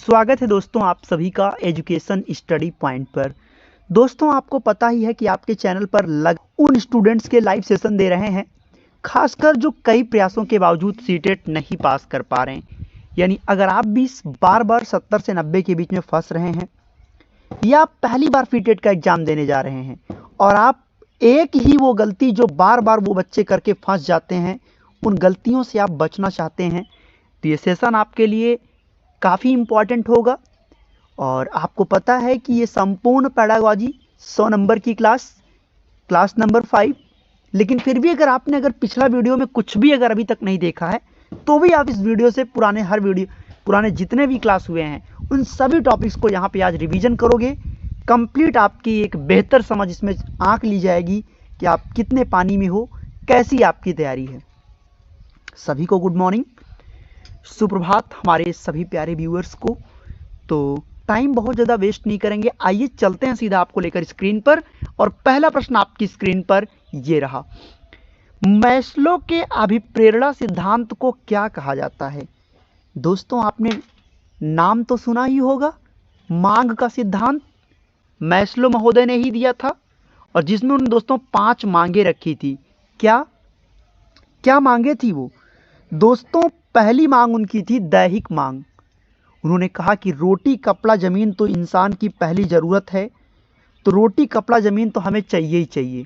स्वागत है दोस्तों आप सभी का एजुकेशन स्टडी पॉइंट पर। दोस्तों आपको पता ही है कि आपके चैनल पर उन स्टूडेंट्स के लाइव सेशन दे रहे हैं, खासकर जो कई प्रयासों के बावजूद सीटेट नहीं पास कर पा रहे हैं। यानी अगर आप भी बार बार 70 से 90 के बीच में फंस रहे हैं या आप पहली बार सीटेट का एग्जाम देने जा रहे हैं और आप एक ही वो गलती जो बार बार वो बच्चे करके फंस जाते हैं, उन गलतियों से आप बचना चाहते हैं तो ये सेशन आपके लिए काफ़ी इम्पॉर्टेंट होगा। और आपको पता है कि ये संपूर्ण पेडागॉजी 100 नंबर की क्लास नंबर 5। लेकिन फिर भी अगर पिछला वीडियो में कुछ भी अभी तक नहीं देखा है तो भी आप इस वीडियो से पुराने जितने भी क्लास हुए हैं उन सभी टॉपिक्स को यहाँ पे आज रिवीजन करोगे। कंप्लीट आपकी एक बेहतर समझ इसमें आंक ली जाएगी कि आप कितने पानी में हो, कैसी आपकी तैयारी है। सभी को गुड मॉर्निंग, सुप्रभात हमारे सभी प्यारे व्यूअर्स को। तो टाइम बहुत ज़्यादा वेस्ट नहीं करेंगे, आइए चलते हैं सीधा आपको लेकर स्क्रीन पर। और पहला प्रश्न आपकी स्क्रीन पर ये रहा, मैस्लो के अभिप्रेरणा सिद्धांत को क्या कहा जाता है। दोस्तों आपने नाम तो सुना ही होगा, मांग का सिद्धांत मैस्लो महोदय ने ही दिया था और जिसमें उन दोस्तों 5 मांगे रखी थी। क्या क्या मांगे थी वो दोस्तों? पहली मांग उनकी थी दैहिक मांग। उन्होंने कहा कि रोटी कपड़ा ज़मीन तो इंसान की पहली ज़रूरत है, तो रोटी कपड़ा ज़मीन तो हमें चाहिए ही चाहिए।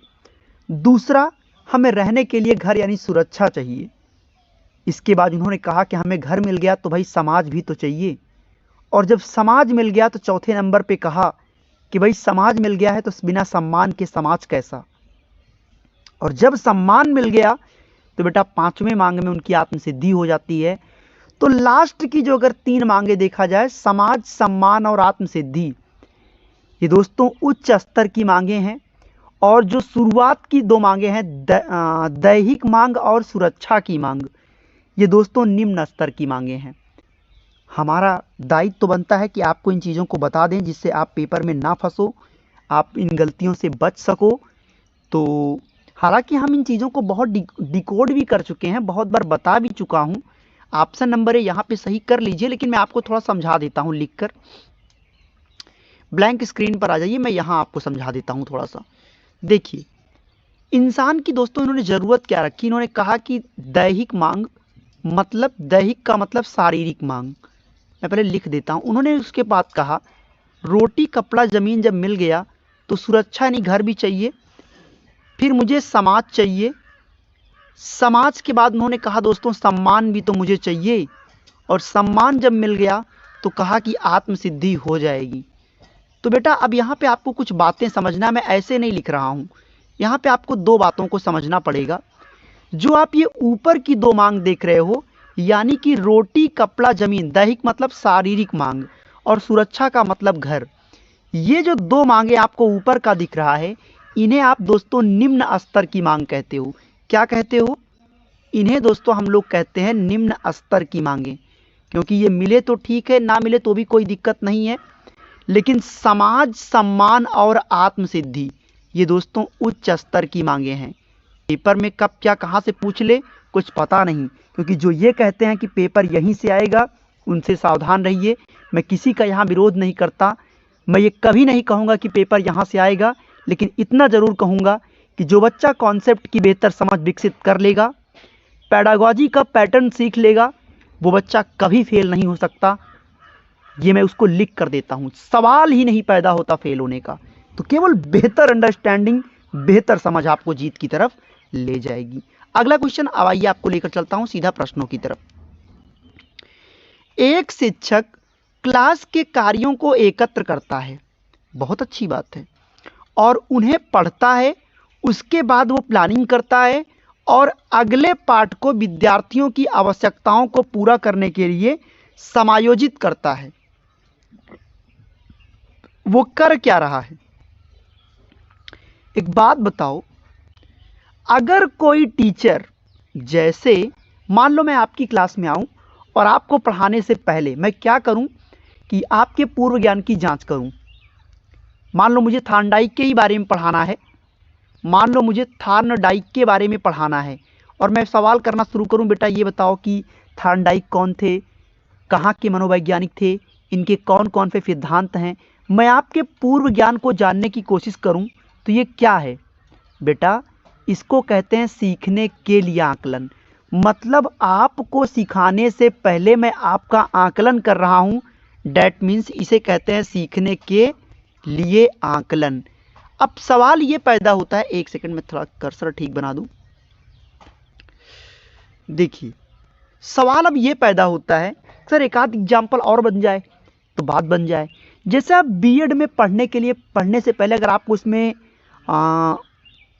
दूसरा, हमें रहने के लिए घर यानी सुरक्षा चाहिए। इसके बाद उन्होंने कहा कि हमें घर मिल गया तो भाई समाज भी तो चाहिए, और जब समाज मिल गया तो चौथे नंबर पे कहा कि भाई समाज मिल गया है तो बिना सम्मान के समाज कैसा। और जब सम्मान मिल गया तो बेटा 5वें मांग में उनकी आत्मसिद्धि हो जाती है। तो लास्ट की जो अगर 3 मांगे देखा जाए, समाज, सम्मान और आत्मसिद्धि, ये दोस्तों उच्च स्तर की मांगे हैं। और जो शुरुआत की 2 मांगे हैं दैहिक मांग और सुरक्षा की मांग, ये दोस्तों निम्न स्तर की मांगे हैं। हमारा दायित्व तो बनता है कि आपको इन चीज़ों को बता दें जिससे आप पेपर में ना फंसो, आप इन गलतियों से बच सको। तो हालांकि हम इन चीज़ों को बहुत डिकोड भी कर चुके हैं, बहुत बार बता भी चुका हूँ। ऑप्शन नंबर है यहाँ पे सही कर लीजिए, लेकिन मैं आपको थोड़ा समझा देता हूँ लिखकर। ब्लैंक स्क्रीन पर आ जाइए, मैं यहाँ आपको समझा देता हूँ थोड़ा सा। देखिए इंसान की दोस्तों इन्होंने ज़रूरत क्या रखी। इन्होंने कहा कि दैहिक मांग, मतलब दैहिक का मतलब शारीरिक मांग। मैं पहले लिख देता हूँ। उन्होंने उसके बाद कहा रोटी कपड़ा ज़मीन जब मिल गया तो सुरक्षा यानी घर भी चाहिए, फिर मुझे समाज चाहिए। समाज के बाद उन्होंने कहा दोस्तों सम्मान भी तो मुझे चाहिए, और सम्मान जब मिल गया तो कहा कि आत्मसिद्धि हो जाएगी। तो बेटा अब यहाँ पे आपको कुछ बातें समझना, मैं ऐसे नहीं लिख रहा हूँ। यहाँ पे आपको 2 बातों को समझना पड़ेगा। जो आप ये ऊपर की 2 मांग देख रहे हो, यानी कि रोटी कपड़ा ज़मीन, दैहिक मतलब शारीरिक मांग और सुरक्षा का मतलब घर, ये जो 2 मांगे आपको ऊपर का दिख रहा है, इन्हें आप दोस्तों निम्न स्तर की मांग कहते हो। क्या कहते हो? इन्हें दोस्तों हम लोग कहते हैं निम्न स्तर की मांगे, क्योंकि ये मिले तो ठीक है, ना मिले तो भी कोई दिक्कत नहीं है। लेकिन समाज, सम्मान और आत्मसिद्धि, ये दोस्तों उच्च स्तर की मांगे हैं। पेपर में कब क्या कहाँ से पूछ ले कुछ पता नहीं, क्योंकि जो ये कहते हैं कि पेपर यहीं से आएगा उनसे सावधान रहिए। मैं किसी का यहाँ विरोध नहीं करता, मैं ये कभी नहीं कहूँगा कि पेपर यहाँ से आएगा, लेकिन इतना ज़रूर कहूँगा कि जो बच्चा कॉन्सेप्ट की बेहतर समझ विकसित कर लेगा, पेडागॉजी का पैटर्न सीख लेगा, वो बच्चा कभी फेल नहीं हो सकता। ये मैं उसको लिख कर देता हूँ, सवाल ही नहीं पैदा होता फेल होने का। तो केवल बेहतर अंडरस्टैंडिंग, बेहतर समझ आपको जीत की तरफ ले जाएगी। अगला क्वेश्चन, अब आइए आपको लेकर चलता हूँ सीधा प्रश्नों की तरफ। एक शिक्षक क्लास के कार्यों को एकत्र करता है, बहुत अच्छी बात है, और उन्हें पढ़ता है। उसके बाद वो प्लानिंग करता है और अगले पाठ को विद्यार्थियों की आवश्यकताओं को पूरा करने के लिए समायोजित करता है। वो कर क्या रहा है? एक बात बताओ, अगर कोई टीचर, जैसे मान लो मैं आपकी क्लास में आऊं और आपको पढ़ाने से पहले मैं क्या करूं कि आपके पूर्व ज्ञान की जांच करूं। मान लो मुझे थार्नडाइक के ही बारे में पढ़ाना है, मान लो मुझे थार्नडाइक के बारे में पढ़ाना है, और मैं सवाल करना शुरू करूं, बेटा ये बताओ कि थार्नडाइक कौन थे, कहाँ के मनोवैज्ञानिक थे, इनके कौन कौन से सिद्धांत हैं, मैं आपके पूर्व ज्ञान को जानने की कोशिश करूं तो ये क्या है बेटा, इसको कहते हैं सीखने के लिए आकलन। मतलब आपको सिखाने से पहले मैं आपका आकलन कर रहा हूं, डैट मीन्स इसे कहते हैं सीखने के लिए आकलन। अब सवाल ये पैदा होता है, एक सेकंड में थोड़ा कर्सर ठीक बना दूं। देखिए सवाल अब ये पैदा होता है, सर एक आध एग्जाम्पल और बन जाए तो बात बन जाए। जैसे आप बीएड में पढ़ने से पहले अगर आपको उसमें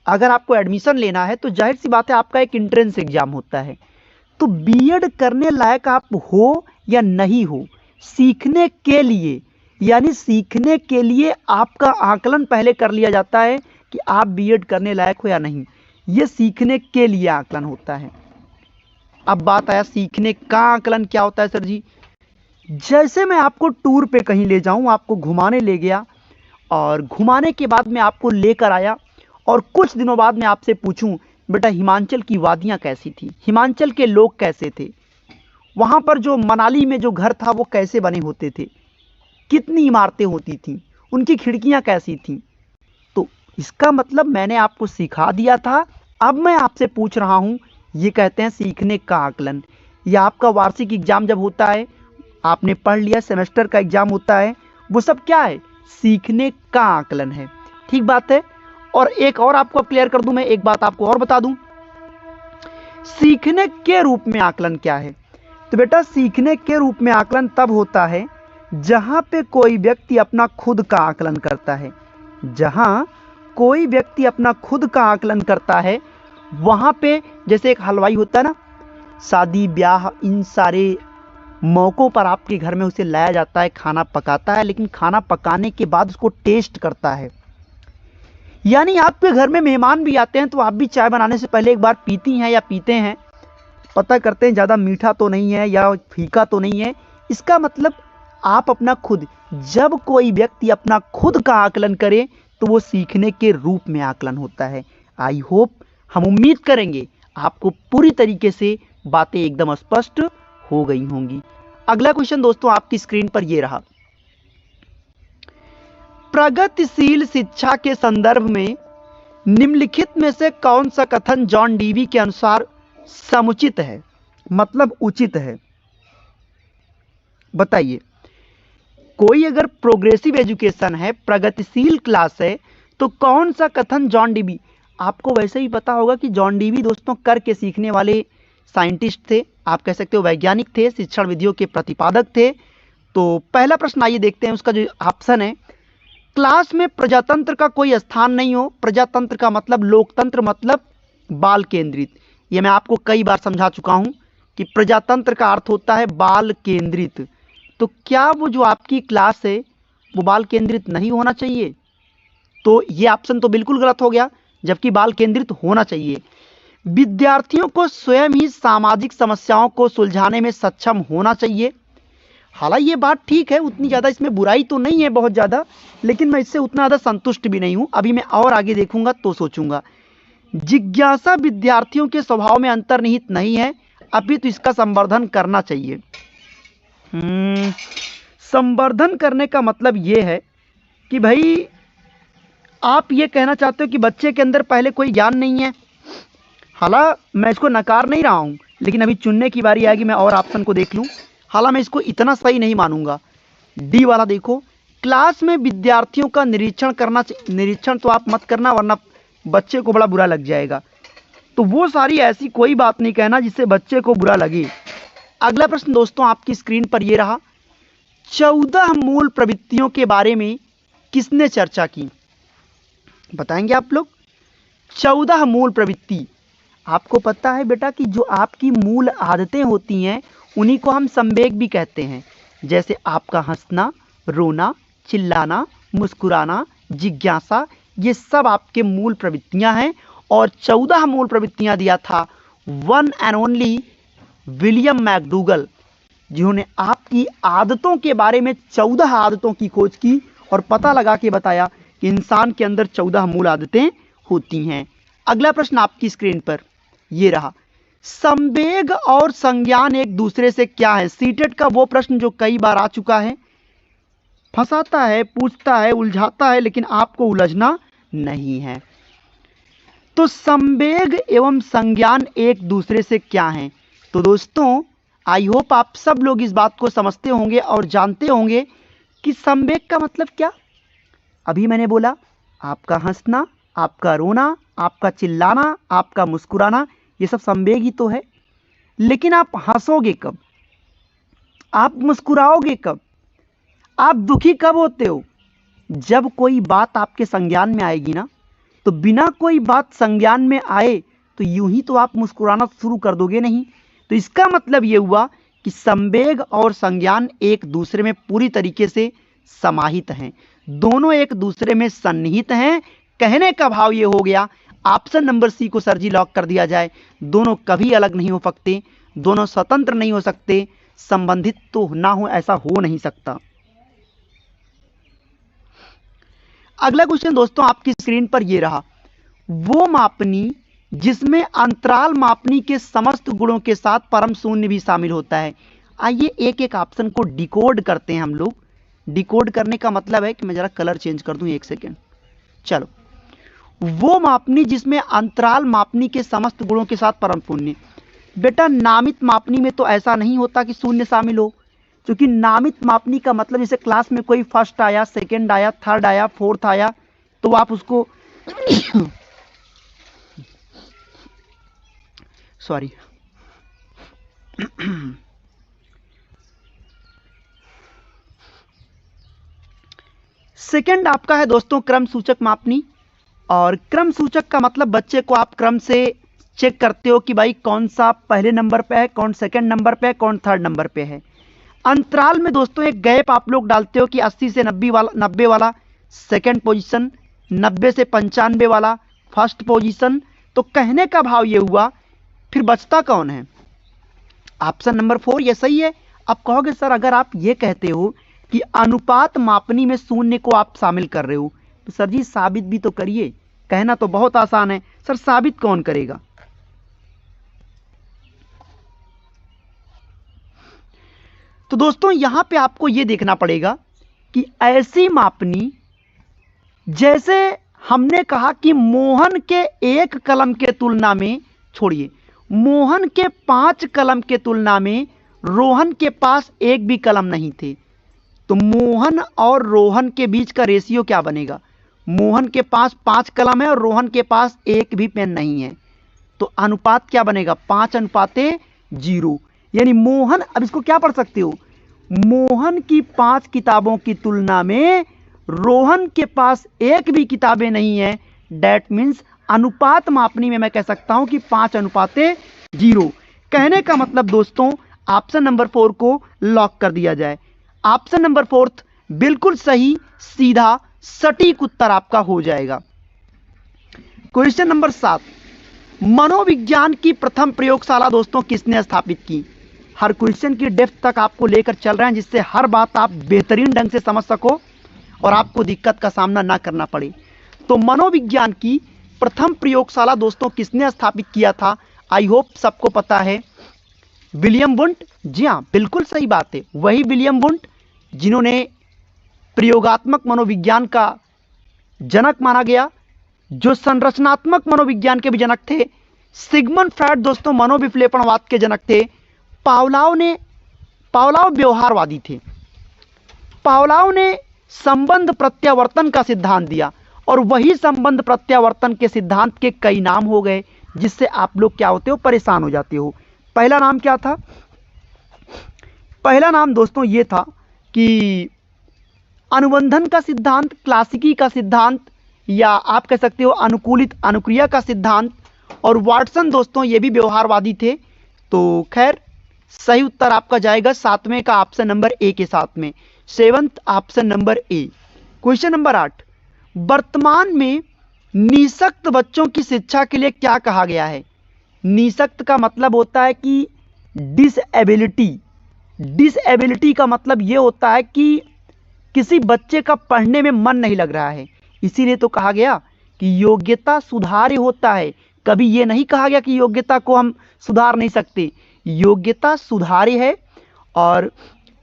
अगर आपको एडमिशन लेना है तो जाहिर सी बात है आपका एक एंट्रेंस एग्जाम होता है। तो बीएड करने लायक आप हो या नहीं हो, सीखने के लिए, यानी सीखने के लिए आपका आकलन पहले कर लिया जाता है कि आप बीएड करने लायक हो या नहीं। यह सीखने के लिए आकलन होता है। अब बात आया सीखने का आकलन क्या होता है सर जी। जैसे मैं आपको टूर पे कहीं ले जाऊं, आपको घुमाने ले गया और घुमाने के बाद मैं आपको लेकर आया और कुछ दिनों बाद मैं आपसे पूछूं बेटा हिमाचल की वादियां कैसी थी, हिमाचल के लोग कैसे थे, वहां पर जो मनाली में जो घर था वो कैसे बने होते थे, कितनी इमारतें होती थीं, उनकी खिड़कियां कैसी थीं। तो इसका मतलब मैंने आपको सिखा दिया था, अब मैं आपसे पूछ रहा हूं, ये कहते हैं सीखने का आकलन। या आपका वार्षिक एग्जाम जब होता है, आपने पढ़ लिया, सेमेस्टर का एग्जाम होता है, वो सब क्या है, सीखने का आकलन है। ठीक बात है। और एक और आपको क्लियर कर दूं, मैं एक बात आपको और बता दूं, सीखने के रूप में आकलन क्या है। तो बेटा सीखने के रूप में आकलन तब होता है जहां पे कोई व्यक्ति अपना खुद का आकलन करता है। जहां कोई व्यक्ति अपना खुद का आकलन करता है वहां पे, जैसे एक हलवाई होता है ना, शादी ब्याह इन सारे मौकों पर आपके घर में उसे लाया जाता है, खाना पकाता है, लेकिन खाना पकाने के बाद उसको टेस्ट करता है। यानी आपके घर में मेहमान भी आते हैं तो आप भी चाय बनाने से पहले एक बार पीती हैं या पीते हैं, पता करते हैं ज़्यादा मीठा तो नहीं है या फीका तो नहीं है। इसका मतलब आप अपना खुद, जब कोई व्यक्ति अपना खुद का आकलन करे तो वो सीखने के रूप में आकलन होता है। आई होप, हम उम्मीद करेंगे आपको पूरी तरीके से बातें एकदम स्पष्ट हो गई होंगी। अगला क्वेश्चन दोस्तों आपकी स्क्रीन पर ये रहा, प्रगतिशील शिक्षा के संदर्भ में निम्नलिखित में से कौन सा कथन जॉन डीवी के अनुसार समुचित है, मतलब उचित है, बताइए। कोई अगर प्रोग्रेसिव एजुकेशन है, प्रगतिशील क्लास है, तो कौन सा कथन जॉन डीवी, आपको वैसे ही पता होगा कि जॉन डीवी दोस्तों करके सीखने वाले साइंटिस्ट थे, आप कह सकते हो वैज्ञानिक थे, शिक्षण विधियों के प्रतिपादक थे। तो पहला प्रश्न आइए देखते हैं, उसका जो ऑप्शन है, क्लास में प्रजातंत्र का कोई स्थान नहीं हो। प्रजातंत्र का मतलब लोकतंत्र, मतलब बाल केंद्रित। यह मैं आपको कई बार समझा चुका हूं कि प्रजातंत्र का अर्थ होता है बाल केंद्रित। तो क्या वो जो आपकी क्लास है वो बाल केंद्रित नहीं होना चाहिए? तो ये ऑप्शन तो बिल्कुल गलत हो गया, जबकि बाल केंद्रित होना चाहिए। विद्यार्थियों को स्वयं ही सामाजिक समस्याओं को सुलझाने में सक्षम होना चाहिए। हालांकि ये बात ठीक है, उतनी ज़्यादा इसमें बुराई तो नहीं है बहुत ज़्यादा, लेकिन मैं इससे उतना ज़्यादा संतुष्ट भी नहीं हूँ। अभी मैं और आगे देखूंगा तो सोचूंगा। जिज्ञासा विद्यार्थियों के स्वभाव में अंतर्निहित नहीं है, अभी तो इसका संवर्धन करना चाहिए। संवर्धन करने का मतलब ये है कि भाई आप ये कहना चाहते हो कि बच्चे के अंदर पहले कोई ज्ञान नहीं है। हालांकि मैं इसको नकार नहीं रहा हूँ, लेकिन अभी चुनने की बारी आएगी, मैं और ऑप्शन को देख लूँ। हालांकि मैं इसको इतना सही नहीं मानूंगा। डी वाला देखो, क्लास में विद्यार्थियों का निरीक्षण करना चाहिए। निरीक्षण तो आप मत करना वरना बच्चे को बड़ा बुरा लग जाएगा। तो वो सारी ऐसी कोई बात नहीं कहना जिससे बच्चे को बुरा लगे। अगला प्रश्न दोस्तों आपकी स्क्रीन पर ये रहा, 14 मूल प्रवृत्तियों के बारे में किसने चर्चा की, बताएंगे आप लोग। 14 मूल प्रवृत्ति, आपको पता है बेटा कि जो आपकी मूल आदतें होती हैं उन्हीं को हम संवेग भी कहते हैं। जैसे आपका हंसना, रोना, चिल्लाना, मुस्कुराना, जिज्ञासा, ये सब आपके मूल प्रवृत्तियां हैं। और 14 मूल प्रवृत्तियां दिया था one and only William McDougall, जिन्होंने आपकी आदतों के बारे में 14 आदतों की खोज की और पता लगा के बताया कि इंसान के अंदर 14 मूल आदतें होती हैं। अगला प्रश्न आपकी स्क्रीन पर ये रहा, संवेग और संज्ञान एक दूसरे से क्या है। सीटेट का वो प्रश्न जो कई बार आ चुका है, फंसाता है, पूछता है, उलझाता है, लेकिन आपको उलझना नहीं है। तो संवेग एवं संज्ञान एक दूसरे से क्या हैं? तो दोस्तों, आई होप आप सब लोग इस बात को समझते होंगे और जानते होंगे कि संवेग का मतलब क्या। अभी मैंने बोला आपका हंसना, आपका रोना, आपका चिल्लाना, आपका मुस्कुराना, ये सब संवेग ही तो है। लेकिन आप हंसोगे कब? आप मुस्कुराओगे कब? आप दुखी कब होते हो? जब कोई बात आपके संज्ञान में आएगी ना, तो बिना कोई बात संज्ञान में आए तो यूं ही तो आप मुस्कुराना शुरू कर दोगे नहीं। तो इसका मतलब ये हुआ कि संवेग और संज्ञान एक दूसरे में पूरी तरीके से समाहित हैं, दोनों एक दूसरे में सन्निहित हैं। कहने का भाव ये हो गया, ऑप्शन नंबर सी को सर जी लॉक कर दिया जाए। दोनों कभी अलग नहीं हो सकते, दोनों स्वतंत्र नहीं हो सकते, संबंधित तो ना हो, ऐसा हो नहीं सकता। अगला क्वेश्चन दोस्तों आपकी स्क्रीन पर ये रहा, वो मापनी जिसमें अंतराल मापनी के समस्त गुणों के साथ परम शून्य भी शामिल होता है। आइए एक एक ऑप्शन को डिकोड करते हैं हम लोग। डिकोड करने का मतलब है कि मैं जरा कलर चेंज कर दूं, एक सेकेंड। चलो, वो मापनी जिसमें अंतराल मापनी के समस्त गुणों के साथ परम शून्य। बेटा, नामित मापनी में तो ऐसा नहीं होता कि शून्य शामिल हो, क्योंकि नामित मापनी का मतलब जैसे क्लास में कोई फर्स्ट आया, सेकंड आया, थर्ड आया, फोर्थ आया, तो आप उसको सॉरी सेकंड आपका है दोस्तों क्रम सूचक मापनी। और क्रम सूचक का मतलब बच्चे को आप क्रम से चेक करते हो कि भाई कौन सा पहले नंबर पे है, कौन सेकंड नंबर पे है, कौन थर्ड नंबर पे है। अंतराल में दोस्तों एक गैप आप लोग डालते हो कि 80 से 90 वाला सेकंड पोजीशन, 90 से 95 वाला फर्स्ट पोजीशन। तो कहने का भाव ये हुआ, फिर बचता कौन है? ऑप्शन नंबर 4 ये सही है। अब कहोगे सर अगर आप ये कहते हो कि अनुपात मापनी में शून्य को आप शामिल कर रहे हो, तो सर जी साबित भी तो करिए। कहना तो बहुत आसान है, सर साबित कौन करेगा? तो दोस्तों यहां पे आपको यह देखना पड़ेगा कि ऐसी मापनी, जैसे हमने कहा कि मोहन के एक कलम के तुलना में, छोड़िए, मोहन के 5 कलम के तुलना में रोहन के पास एक भी कलम नहीं थे। तो मोहन और रोहन के बीच का रेशियो क्या बनेगा? मोहन के पास 5 कलम है और रोहन के पास एक भी पेन नहीं है, तो अनुपात क्या बनेगा? 5:0। यानी मोहन, अब इसको क्या पढ़ सकते हो, मोहन की 5 किताबों की तुलना में रोहन के पास एक भी किताबें नहीं है। डेट मीन्स अनुपात मापनी में मैं कह सकता हूं कि 5:0। कहने का मतलब दोस्तों ऑप्शन नंबर 4 को लॉक कर दिया जाए। ऑप्शन नंबर 4 बिल्कुल सही, सीधा, सटीक उत्तर आपका हो जाएगा। क्वेश्चन नंबर 7, मनोविज्ञान की प्रथम प्रयोगशाला दोस्तों किसने स्थापित की? हर क्वेश्चन की डेप्थ तक आपको लेकर चल रहे हैं, जिससे हर बात आप बेहतरीन ढंग से समझ सको और आपको दिक्कत का सामना ना करना पड़े। तो मनोविज्ञान की प्रथम प्रयोगशाला दोस्तों किसने स्थापित किया था? आई होप सबको पता है, विलियम वुंट। जी हाँ, बिल्कुल सही बात है, वही विलियम वुंट जिन्होंने प्रयोगात्मक मनोविज्ञान का जनक माना गया, जो संरचनात्मक मनोविज्ञान के भी जनक थे। सिगमंड फ्रायड दोस्तों मनोविश्लेषणवाद के जनक थे। पावलाव व्यवहारवादी थे। पावलाव ने संबंध प्रत्यावर्तन का सिद्धांत दिया, और वही संबंध प्रत्यावर्तन के सिद्धांत के कई नाम हो गए, जिससे आप लोग क्या होते हो, परेशान हो जाते हो। पहला नाम क्या था? पहला नाम दोस्तों ये था कि अनुबंधन का सिद्धांत, क्लासिकी का सिद्धांत, या आप कह सकते हो अनुकूलित अनुक्रिया का सिद्धांत। और वाटसन दोस्तों ये भी व्यवहारवादी थे। तो खैर सही उत्तर आपका जाएगा 7वें का ऑप्शन नंबर ए के साथ में, 7th option number A. Question number 8, वर्तमान में निःशक्त बच्चों की शिक्षा के लिए क्या कहा गया है? निःशक्त का मतलब होता है कि डिसएबिलिटी। डिसएबिलिटी का मतलब यह होता है कि किसी बच्चे का पढ़ने में मन नहीं लग रहा है, इसीलिए तो कहा गया कि योग्यता सुधार्य होता है। कभी यह नहीं कहा गया कि योग्यता को हम सुधार नहीं सकते, योग्यता सुधार्य है। और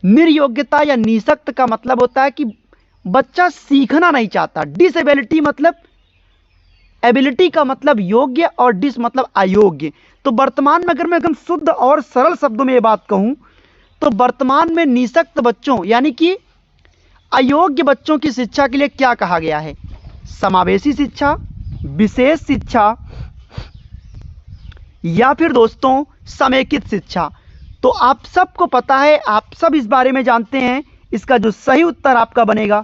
निर्योग्यता या निःशक्त का मतलब होता है कि बच्चा सीखना नहीं चाहता। डिसेबिलिटी मतलब एबिलिटी का मतलब योग्य और डिस मतलब अयोग्य। तो वर्तमान में अगर मैं एकदम शुद्ध और सरल शब्दों में ये बात कहूं तो वर्तमान में निःशक्त बच्चों यानी कि अयोग्य बच्चों की शिक्षा के लिए क्या कहा गया है? समावेशी शिक्षा, विशेष शिक्षा या फिर दोस्तों समेकित शिक्षा। तो आप सबको पता है, आप सब इस बारे में जानते हैं। इसका जो सही उत्तर आपका बनेगा,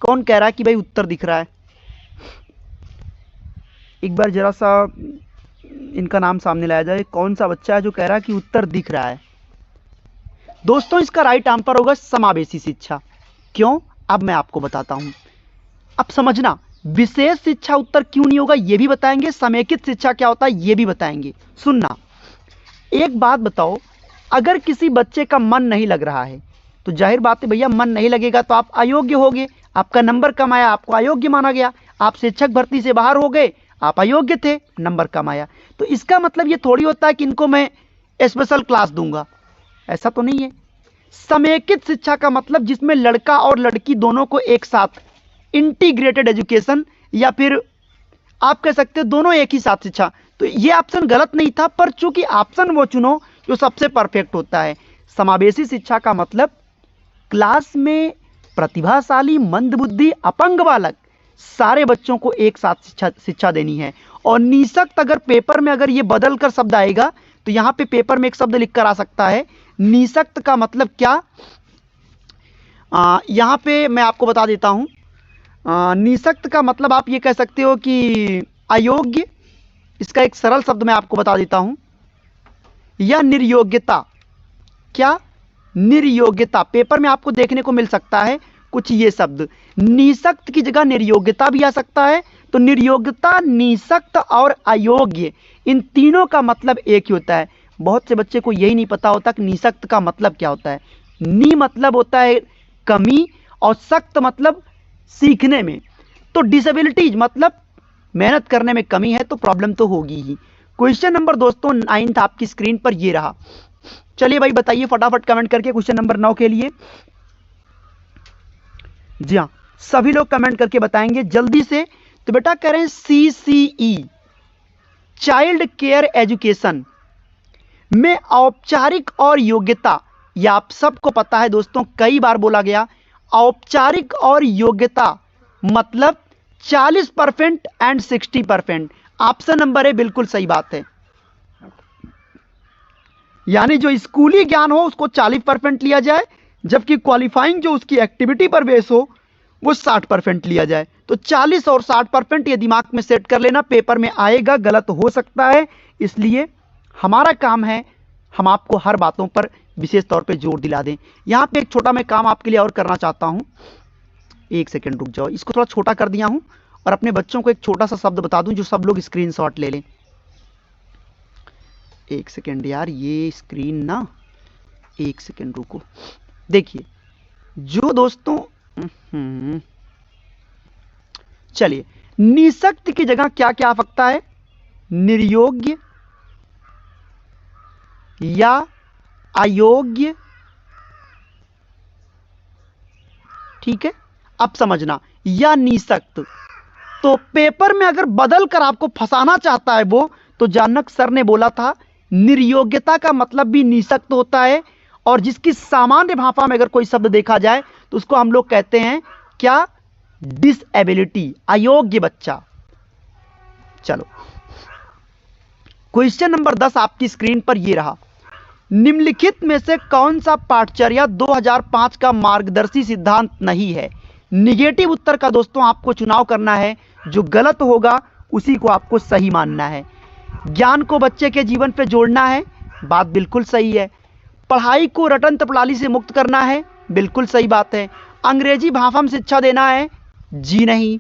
कौन कह रहा है कि भाई उत्तर दिख रहा है? एक बार जरा सा इनका नाम सामने लाया जाए। कौन सा बच्चा है जो कह रहा है कि उत्तर दिख रहा है? दोस्तों इसका राइट आंसर होगा समावेशी शिक्षा। क्यों? अब मैं आपको बताता हूं। अब समझना, विशेष शिक्षा उत्तर क्यों नहीं होगा ये भी बताएंगे, समेकित शिक्षा क्या होता है ये भी बताएंगे। सुनना, एक बात बताओ, अगर किसी बच्चे का मन नहीं लग रहा है तो जाहिर बात है भैया, मन नहीं लगेगा तो आप अयोग्य होगे, आपका नंबर कम आया, आपको अयोग्य माना गया। आप शिक्षक भर्ती से बाहर हो गए, आप अयोग्य थे, नंबर कम आया। तो इसका मतलब ये थोड़ी होता है कि इनको मैं स्पेशल क्लास दूंगा, ऐसा तो नहीं है। समेकित शिक्षा का मतलब जिसमें लड़का और लड़की दोनों को एक साथ इंटीग्रेटेड एजुकेशन, या फिर आप कह सकते हैं दोनों एक ही साथ शिक्षा। तो ये ऑप्शन गलत नहीं था, पर चूंकि ऑप्शन वो चुनो जो सबसे परफेक्ट होता है। समावेशी शिक्षा का मतलब क्लास में प्रतिभाशाली, मंदबुद्धि, अपंग बालक सारे बच्चों को एक साथ शिक्षा देनी है। और निःशक्त अगर पेपर में अगर ये बदल कर शब्द आएगा तो यहां पे पेपर में एक शब्द लिखकर आ सकता है। निःशक्त का मतलब क्या, यहां पे मैं आपको बता देता हूं। निःशक्त का मतलब आप ये कह सकते हो कि अयोग्य। इसका एक सरल शब्द मैं आपको बता देता हूं, या निर्योग्यता। क्या? निर्योग्यता। पेपर में आपको देखने को मिल सकता है कुछ ये शब्द। निःशक्त की जगह निर्योग्यता भी आ सकता है। तो निर्योग्यता, निःशक्त और अयोग्य, इन तीनों का मतलब एक ही होता है। बहुत से बच्चे को यही नहीं पता होता कि निःशक्त का मतलब क्या होता है। नि मतलब होता है कमी और सख्त मतलब सीखने में। तो डिसेबिलिटीज मतलब मेहनत करने में कमी है, तो प्रॉब्लम तो होगी ही। क्वेश्चन नंबर दोस्तों 9 आपकी स्क्रीन पर ये रहा। चलिए भाई बताइए फटाफट कमेंट करके क्वेश्चन नंबर 9 के लिए। जी हाँ, सभी लोग कमेंट करके बताएंगे जल्दी से। तो बेटा कह रहे हैं CCE चाइल्ड केयर एजुकेशन में औपचारिक और योग्यता। यह आप सबको पता है दोस्तों, कई बार बोला गया। औपचारिक और योग्यता मतलब 40% एंड 60%। ऑप्शन नंबर ए बिल्कुल सही बात है। यानी जो स्कूली ज्ञान हो उसको 40% लिया जाए, जबकि क्वालिफाइंग जो उसकी एक्टिविटी पर बेस हो वो 60% लिया जाए। तो 40 और 60% ये दिमाग में सेट कर लेना, पेपर में आएगा, गलत हो सकता है। इसलिए हमारा काम है हम आपको हर बातों पर विशेष तौर पे जोर दिला दें। यहां पे एक छोटा मैं काम आपके लिए और करना चाहता हूं। एक सेकंड रुक जाओ, इसको थोड़ा छोटा कर दिया हूं और अपने बच्चों को एक छोटा सा शब्द बता दूं जो सब लोग स्क्रीनशॉट ले लें। एक सेकंड यार, ये स्क्रीन ना, एक सेकंड रुको। देखिए जो दोस्तों, चलिए, निःशक्त की जगह क्या क्या आ सकता है? निर्योग्य या अयोग्य। ठीक है, अब समझना, या निःशक्त। तो पेपर में अगर बदल कर आपको फंसाना चाहता है वो, तो जानक सर ने बोला था निर्योग्यता का मतलब भी निःशक्त होता है। और जिसकी सामान्य भाषा में अगर कोई शब्द देखा जाए तो उसको हम लोग कहते हैं क्या? डिसएबिलिटी, अयोग्य बच्चा। चलो क्वेश्चन नंबर 10 आपकी स्क्रीन पर यह रहा। निम्नलिखित में से कौन सा पाठचर्या 2005 का मार्गदर्शी सिद्धांत नहीं है? निगेटिव उत्तर का दोस्तों आपको चुनाव करना है, जो गलत होगा उसी को आपको सही मानना है। ज्ञान को बच्चे के जीवन पे जोड़ना है, बात बिल्कुल सही है। पढ़ाई को रटन प्रणाली से मुक्त करना है, बिल्कुल सही बात है। अंग्रेजी भाषा में शिक्षा देना है, जी नहीं।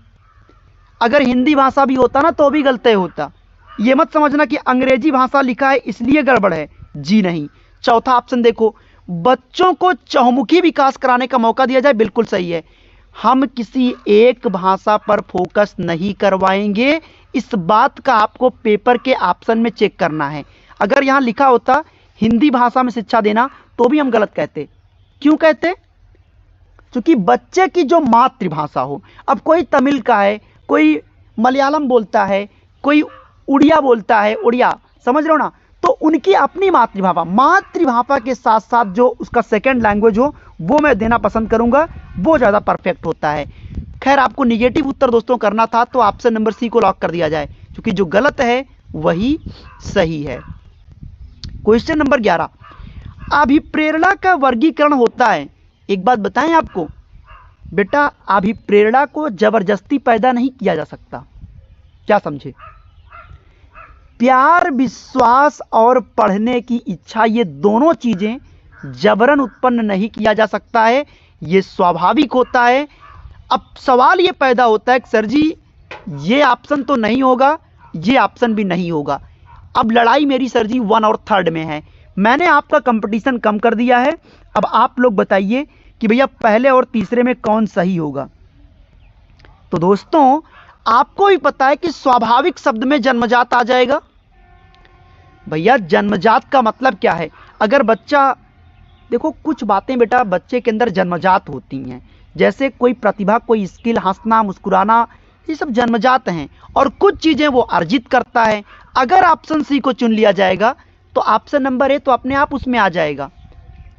अगर हिंदी भाषा भी होता ना तो भी गलत होता। यह मत समझना कि अंग्रेजी भाषा लिखा है इसलिए गड़बड़ है, जी नहीं। चौथा ऑप्शन देखो, बच्चों को चहुमुखी विकास कराने का मौका दिया जाए, बिल्कुल सही है। हम किसी एक भाषा पर फोकस नहीं करवाएंगे, इस बात का आपको पेपर के ऑप्शन में चेक करना है। अगर यहां लिखा होता हिंदी भाषा में शिक्षा देना तो भी हम गलत कहते, क्यों कहते हैं? क्योंकि बच्चे की जो मातृभाषा हो, अब कोई तमिल का है, कोई मलयालम बोलता है, कोई उड़िया बोलता है, उड़िया, समझ रहे हो ना, तो उनकी अपनी मातृभाषा के साथ साथ जो उसका सेकंड लैंग्वेज हो वो मैं देना पसंद करूंगा, वो ज़्यादा परफेक्ट होता है। खैर, आपको निगेटिव उत्तर दोस्तों करना था तो ऑप्शन नंबर सी को लॉक कर दिया जाए, क्योंकि जो गलत है वही सही है। क्वेश्चन नंबर 11, अभिप्रेरणा का वर्गीकरण होता है। एक बात बताएं आपको बेटा, अभिप्रेरणा को जबरदस्ती पैदा नहीं किया जा सकता, क्या समझे? प्यार, विश्वास और पढ़ने की इच्छा, ये दोनों चीजें जबरन उत्पन्न नहीं किया जा सकता है, ये स्वाभाविक होता है। अब सवाल ये पैदा होता है कि सर जी ये ऑप्शन तो नहीं होगा, ये ऑप्शन भी नहीं होगा। अब लड़ाई मेरी सर जी 1 और 3rd में है। मैंने आपका कंपटीशन कम कर दिया है। अब आप लोग बताइए कि भैया पहले और तीसरे में कौन सही होगा। तो दोस्तों आपको भी पता है कि स्वाभाविक शब्द में जन्मजात आ जाएगा। भैया जन्मजात का मतलब क्या है? अगर बच्चा, देखो कुछ बातें बेटा बच्चे के अंदर जन्मजात होती हैं, जैसे कोई प्रतिभा, कोई स्किल, हंसना, मुस्कुराना, ये सब जन्मजात हैं, और कुछ चीजें वो अर्जित करता है। अगर ऑप्शन सी को चुन लिया जाएगा तो ऑप्शन नंबर ए तो अपने आप उसमें आ जाएगा।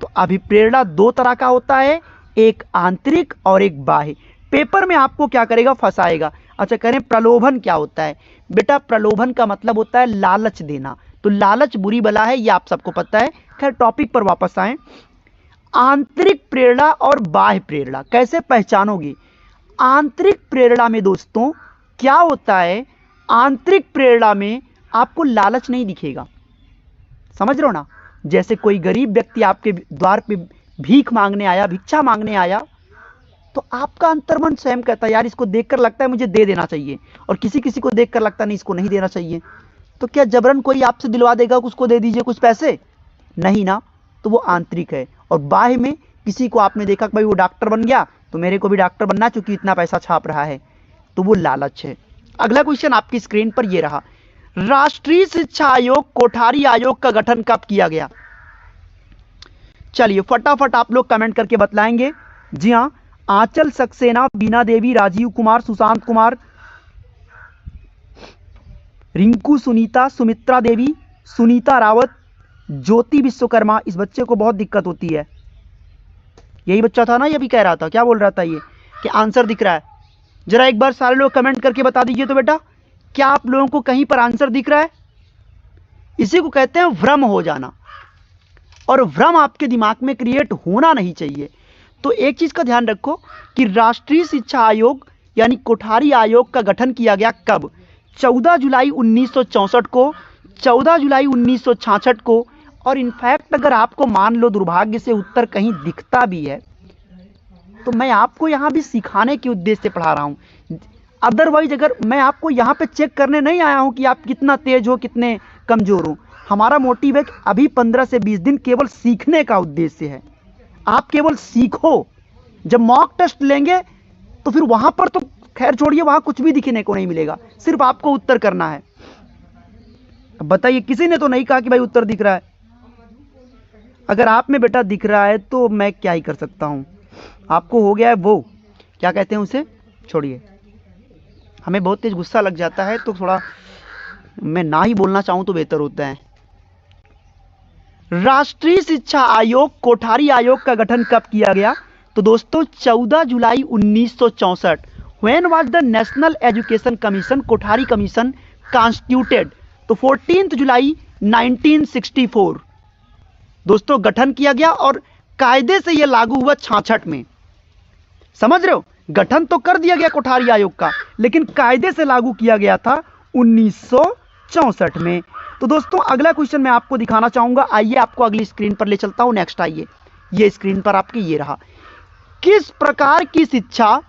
तो अभिप्रेरणा 2 तरह का होता है, एक आंतरिक और एक बाह्य। पेपर में आपको क्या करेगा? फंसाएगा। अच्छा कह रहे हैं प्रलोभन क्या होता है? बेटा प्रलोभन का मतलब होता है लालच देना, तो लालच बुरी बला है, ये आप सबको पता है। खैर टॉपिक पर वापस आएं। आंतरिक प्रेरणा और बाह्य प्रेरणा कैसे पहचानोगे? आंतरिक प्रेरणा में दोस्तों क्या होता है? आंतरिक प्रेरणा में आपको लालच नहीं दिखेगा, समझ रहे हो ना? जैसे कोई गरीब व्यक्ति आपके द्वार पे भीख मांगने आया, भिक्षा मांगने आया, तो आपका अंतर्मन स्वयं कहता है यार इसको देखकर लगता है मुझे दे देना चाहिए, और किसी किसी को देखकर लगता नहीं इसको नहीं देना चाहिए। तो क्या जबरन कोई आपसे दिलवा देगा उसको दे दीजिए कुछ पैसे? नहीं ना, तो वो आंतरिक है। और बाह्य में किसी को आपने देखा कि भाई वो डॉक्टर बन गया तो मेरे को भी डॉक्टर बनना चूंकि इतना पैसा छाप रहा है, तो वो लालच है। अगला क्वेश्चन आपकी स्क्रीन पर ये रहा, राष्ट्रीय शिक्षा आयोग कोठारी आयोग का गठन कब किया गया? चलिए फटाफट आप लोग कमेंट करके बतलाएंगे। जी हाँ, आंचल सक्सेना, बीना देवी, राजीव कुमार, सुशांत कुमार, रिंकू, सुनीता, सुमित्रा देवी, सुनीता रावत, ज्योति विश्वकर्मा। इस बच्चे को बहुत दिक्कत होती है, यही बच्चा था ना, ये भी कह रहा था, क्या बोल रहा था ये कि आंसर दिख रहा है? जरा एक बार सारे लोग कमेंट करके बता दीजिए तो बेटा, क्या आप लोगों को कहीं पर आंसर दिख रहा है? इसी को कहते हैं भ्रम हो जाना, और भ्रम आपके दिमाग में क्रिएट होना नहीं चाहिए। तो एक चीज का ध्यान रखो कि राष्ट्रीय शिक्षा आयोग यानी कोठारी आयोग का गठन किया गया कब? 14 जुलाई 1964 को, 14 जुलाई 1966 को। और इनफैक्ट अगर आपको मान लो दुर्भाग्य से उत्तर कहीं दिखता भी है तो मैं आपको यहां भी सिखाने के उद्देश्य से पढ़ा रहा हूं। अदरवाइज अगर मैं आपको यहां पे चेक करने नहीं आया हूं कि आप कितना तेज हो, कितने कमजोर हो। हमारा मोटिव है कि अभी 15 से 20 दिन केवल सीखने का उद्देश्य है। आप केवल सीखो, जब मॉक टेस्ट लेंगे तो फिर वहां पर तो खैर छोड़िए, वहां कुछ भी दिखने को नहीं मिलेगा, सिर्फ आपको उत्तर करना है। अब बताइए, किसी ने तो नहीं कहा कि भाई उत्तर दिख रहा है। अगर आप में बेटा दिख रहा है तो मैं क्या ही कर सकता हूं। आपको हो गया है वो क्या कहते हैं उसे, छोड़िए, हमें बहुत तेज गुस्सा लग जाता है तो थोड़ा मैं ना ही बोलना चाहूं तो बेहतर होता है। राष्ट्रीय शिक्षा आयोग कोठारी आयोग का गठन कब किया गया? तो दोस्तों 14 जुलाई 1964। When was the national education commission Kothari commission constituted? तो 14 जुलाई 1964 दोस्तों गठन किया गया, और कायदे से यह लागू हुआ 66 में। समझ रहे हो, गठन तो कर दिया गया कोठारी आयोग का, लेकिन कायदे से लागू किया गया था 1964 में। तो दोस्तों अगला क्वेश्चन मैं आपको दिखाना चाहूंगा, आइए आपको अगली स्क्रीन पर ले चलता हूं। नेक्स्ट आइए, ये स्क्रीन पर आपके ये रहा, किस प्रकार की शिक्षा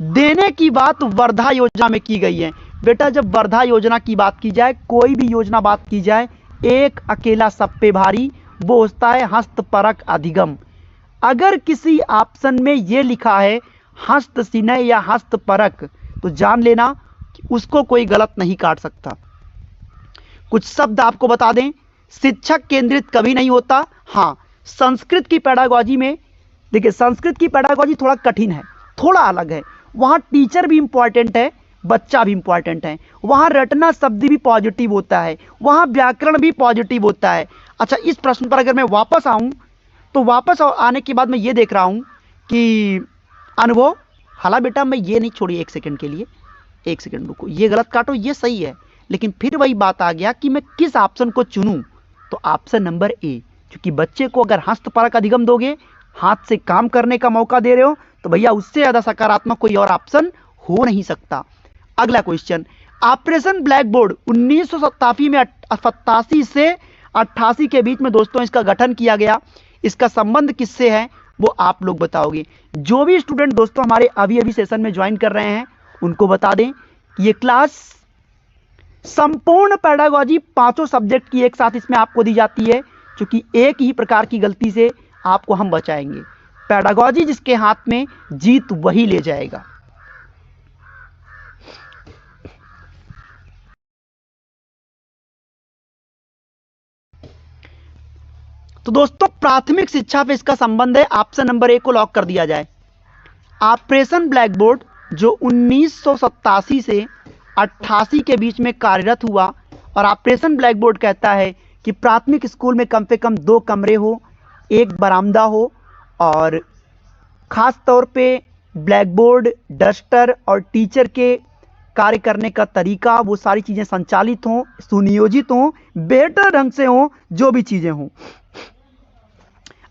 देने की बात वर्धा योजना में की गई है? बेटा जब वर्धा योजना की बात की जाए, कोई भी योजना बात की जाए, एक अकेला सब पे भारी, वो होता है हस्तपरक अधिगम। अगर किसी ऑप्शन में ये लिखा है हस्तसिनय या हस्तपरक, तो जान लेना कि उसको कोई गलत नहीं काट सकता। कुछ शब्द आपको बता दें, शिक्षक केंद्रित कभी नहीं होता। हाँ, संस्कृत की पेडागॉजी में देखिए संस्कृत की पेडागॉजी थोड़ा कठिन है, थोड़ा अलग है। वहां टीचर भी इंपॉर्टेंट है, बच्चा भी इंपॉर्टेंट है। वहां रटना शब्द भी पॉजिटिव होता है, वहां व्याकरण भी पॉजिटिव होता है। अच्छा, इस प्रश्न पर अगर मैं वापस आऊं तो वापस आने के बाद मैं ये देख रहा हूं कि अनुभव, हाला बेटा मैं ये नहीं, छोड़िए एक सेकंड के लिए, एक सेकंड रुको, ये गलत काटो, ये सही है, लेकिन फिर वही बात आ गया कि मैं किस ऑप्शन को चुनूं। तो ऑप्शन नंबर ए, क्योंकि बच्चे को अगर हस्तपरक अधिगम दोगे, हाथ से काम करने का मौका दे रहे हो, तो भैया उससे ज्यादा सकारात्मक कोई और ऑप्शन हो नहीं सकता। अगला क्वेश्चन, ऑपरेशन ब्लैक बोर्ड 1987 में 87 से 88 के बीच में दोस्तों इसका गठन किया गया। इसका संबंध किससे है वो आप लोग बताओगे। जो भी स्टूडेंट दोस्तों हमारे अभी अभी सेशन में ज्वाइन कर रहे हैं उनको बता दें कि ये क्लास संपूर्ण पेडागॉजी पांचों सब्जेक्ट की एक साथ इसमें आपको दी जाती है, क्योंकि एक ही प्रकार की गलती से आपको हम बचाएंगे। पेडागॉजी जिसके हाथ में, जीत वही ले जाएगा। तो दोस्तों प्राथमिक शिक्षा पे इसका संबंध है, ऑप्शन नंबर ए को लॉक कर दिया जाए। ऑपरेशन ब्लैक बोर्ड जो 1987 से 88 के बीच में कार्यरत हुआ, और ऑपरेशन ब्लैक बोर्ड कहता है कि प्राथमिक स्कूल में कम से कम 2 कमरे हो, एक बरामदा हो, और खास तौर पे ब्लैक बोर्ड, डस्टर और टीचर के कार्य करने का तरीका, वो सारी चीजें संचालित हों, सुनियोजित हों, बेहतर ढंग से हों, जो भी चीजें हों।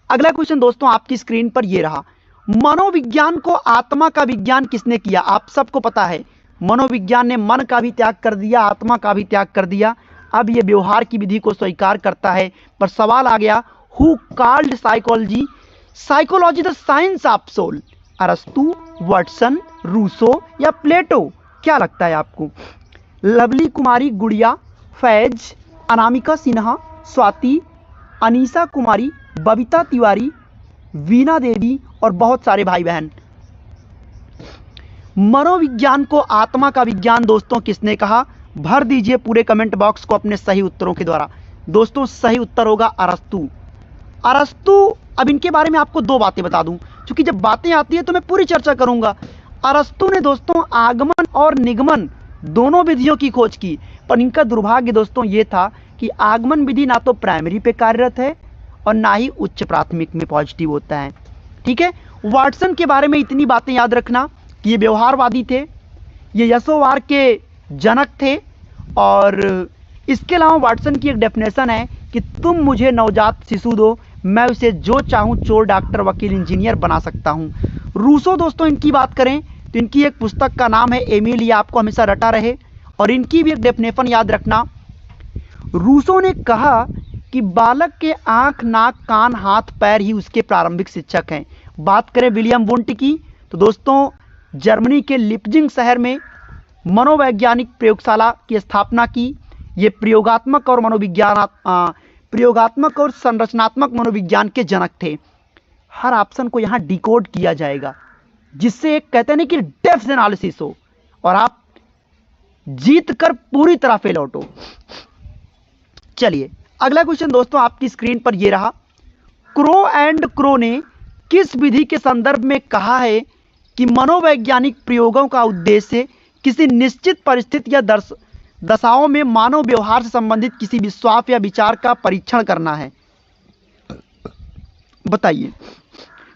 अगला क्वेश्चन दोस्तों आपकी स्क्रीन पर ये रहा, मनोविज्ञान को आत्मा का विज्ञान किसने किया। आप सबको पता है मनोविज्ञान ने मन का भी त्याग कर दिया, आत्मा का भी त्याग कर दिया, अब ये व्यवहार की विधि को स्वीकार करता है। पर सवाल आ गया, who called psychology psychology the science of soul, अरस्तु, वाटसन, रूसो या प्लेटो। क्या लगता है आपको? लवली कुमारी गुड़िया, फैज, अनामिका सिन्हा, स्वाति, अनीसा कुमारी, बबीता तिवारी, वीना देवी और बहुत सारे भाई बहन। मनोविज्ञान को आत्मा का विज्ञान दोस्तों किसने कहा? भर दीजिए पूरे कमेंट बॉक्स को अपने सही उत्तरों के द्वारा। दोस्तों सही उत्तर होगा अरस्तु। अरस्तु, अब इनके बारे में आपको 2 बातें बता दूं, क्योंकि जब बातें आती है तो मैं पूरी चर्चा करूंगा। अरस्तु ने दोस्तों आगमन और निगमन दोनों विधियों की खोज की, पर इनका दुर्भाग्य दोस्तों ये था कि आगमन विधि ना तो प्राइमरी पे कार्यरत है और ना ही उच्च प्राथमिक में पॉजिटिव होता है। ठीक है, वाटसन के बारे में इतनी बातें याद रखना कि ये व्यवहारवादी थे, ये यशोवार के जनक थे, और इसके अलावा वाटसन की एक डेफिनेशन है कि तुम मुझे नवजात शिशु दो, मैं उसे जो चाहूं चोर, डॉक्टर, वकील, इंजीनियर बना सकता हूं। रूसो दोस्तों इनकी बात करें तो इनकी एक पुस्तक का नाम है एमिल, ये आपको हमेशा रटा रहे, और इनकी भी एक डेफिनेशन याद रखना। रूसो ने कहा कि बालक के आंख, नाक, कान, हाथ, पैर ही उसके प्रारंभिक शिक्षक हैं। बात करें विलियम वुंट की तो दोस्तों जर्मनी के लिप्जिंग शहर में मनोवैज्ञानिक प्रयोगशाला की स्थापना की। ये प्रयोगात्मक और संरचनात्मक मनोविज्ञान के जनक थे। हर ऑप्शन को यहाँ डिकोड किया जाएगा, जिससे एक कहते हैं कि डेप्थ एनालिसिस हो और आप जीत कर पूरी तरह फेल आउट हो। चलिए अगला क्वेश्चन दोस्तों आपकी स्क्रीन पर ये रहा, क्रो एंड क्रो ने किस विधि के संदर्भ में कहा है कि मनोवैज्ञानिक प्रयोगों का उद्देश्य किसी निश्चित परिस्थिति या दशाओं में मानव व्यवहार से संबंधित किसी विश्वास या विचार का परीक्षण करना है? बताइए।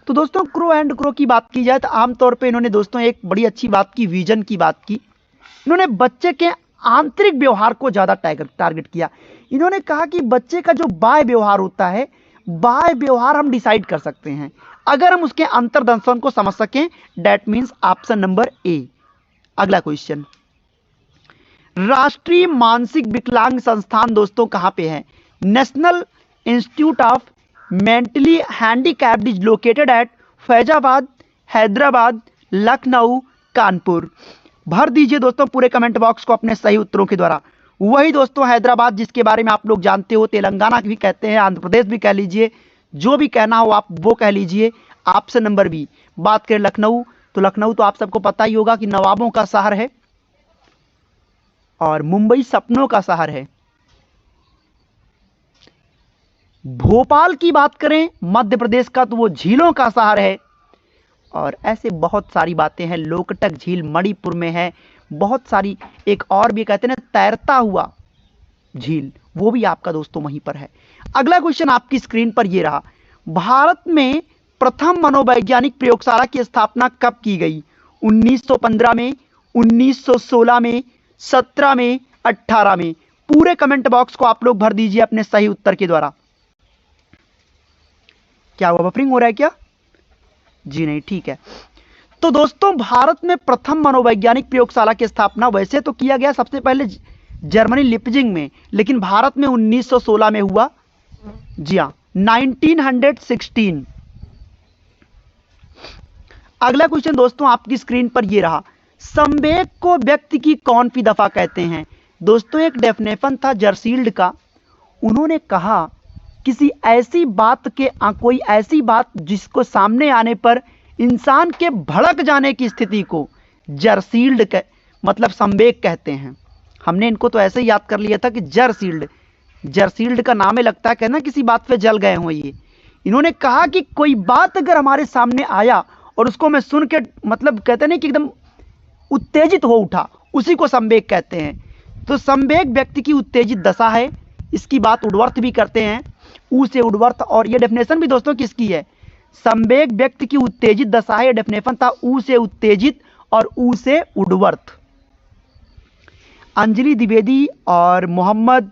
तो दोस्तों क्रो एंड क्रो की बात की जाए तो आमतौर पे इन्होंने दोस्तों एक बड़ी अच्छी बात की, विजन की बात की। इन्होंने बच्चे के आंतरिक व्यवहार को ज्यादा टारगेट किया। इन्होंने कहा कि बच्चे का जो बाह्य व्यवहार होता है, बाह्य व्यवहार हम डिसाइड कर सकते हैं अगर हम उसके अंतर्दर्शन को समझ सकें। That means option number A. अगला क्वेश्चन, राष्ट्रीय मानसिक विकलांग संस्थान दोस्तों कहां पे है? National institute of mentally handicapped is located at Faizabad, Hyderabad, Lucknow, Kanpur. भर दीजिए दोस्तों पूरे कमेंट बॉक्स को अपने सही उत्तरों के द्वारा। वही दोस्तों हैदराबाद जिसके बारे में आप लोग जानते हो, तेलंगाना भी कहते हैं, आंध्र प्रदेश भी कह लीजिए, जो भी कहना हो आप वो कह लीजिए। Option number B. बात करें लखनऊ तो लखनऊ तो आप सबको पता ही होगा कि नवाबों का शहर है और मुंबई सपनों का शहर है। भोपाल की बात करें मध्य प्रदेश का तो वो झीलों का शहर है। और ऐसे बहुत सारी बातें हैं, लोकटक झील मणिपुर में है, बहुत सारी। एक और भी कहते हैं ना तैरता हुआ झील, वो भी आपका दोस्तों वहीं पर है। अगला क्वेश्चन आपकी स्क्रीन पर ये रहा, भारत में प्रथम मनोवैज्ञानिक प्रयोगशाला की स्थापना कब की गई? 1915 में, 1916 में, 17 में, 18 में? पूरे कमेंट बॉक्स को आप लोग भर दीजिए अपने सही उत्तर के द्वारा। क्या हुआ, बफरिंग हो रहा है क्या? जी नहीं, ठीक है। तो दोस्तों भारत में प्रथम मनोवैज्ञानिक प्रयोगशाला की स्थापना वैसे तो किया गया सबसे पहले जर्मनी लिपजिंग में, लेकिन भारत में 1916 में हुआ। जी हाँ, 1916। अगला क्वेश्चन दोस्तों आपकी स्क्रीन पर यह रहा, संवेग को व्यक्ति की कौन सी दफा कहते हैं? दोस्तों एक डेफिनेशन था जर्सील्ड का, उन्होंने कहा किसी ऐसी बात के कोई ऐसी बात जिसको सामने आने पर इंसान के भड़क जाने की स्थिति को जर्सील्ड मतलब संवेग कहते हैं। हमने इनको तो ऐसे ही याद कर लिया था कि जर्सील्ड का नाम ही लगता है, कहना किसी बात पे जल गए हो ये। इन्होंने कहा कि कोई बात अगर हमारे सामने आया और उसको मैं सुन के मतलब कहते नहीं कि एकदम उत्तेजित हो उठा, उसी को संवेग कहते हैं। तो संवेग व्यक्ति की उत्तेजित दशा है, इसकी बात उड्वर्थ भी करते हैं, ऊ से उड्वर्थ। और ये डेफिनेशन भी दोस्तों किसकी है? संवेग व्यक्ति की उत्तेजित दशा है, डेफिनेशन था ऊ से उत्तेजित और ऊ से उड्वर्थ। अंजलि द्विवेदी और मोहम्मद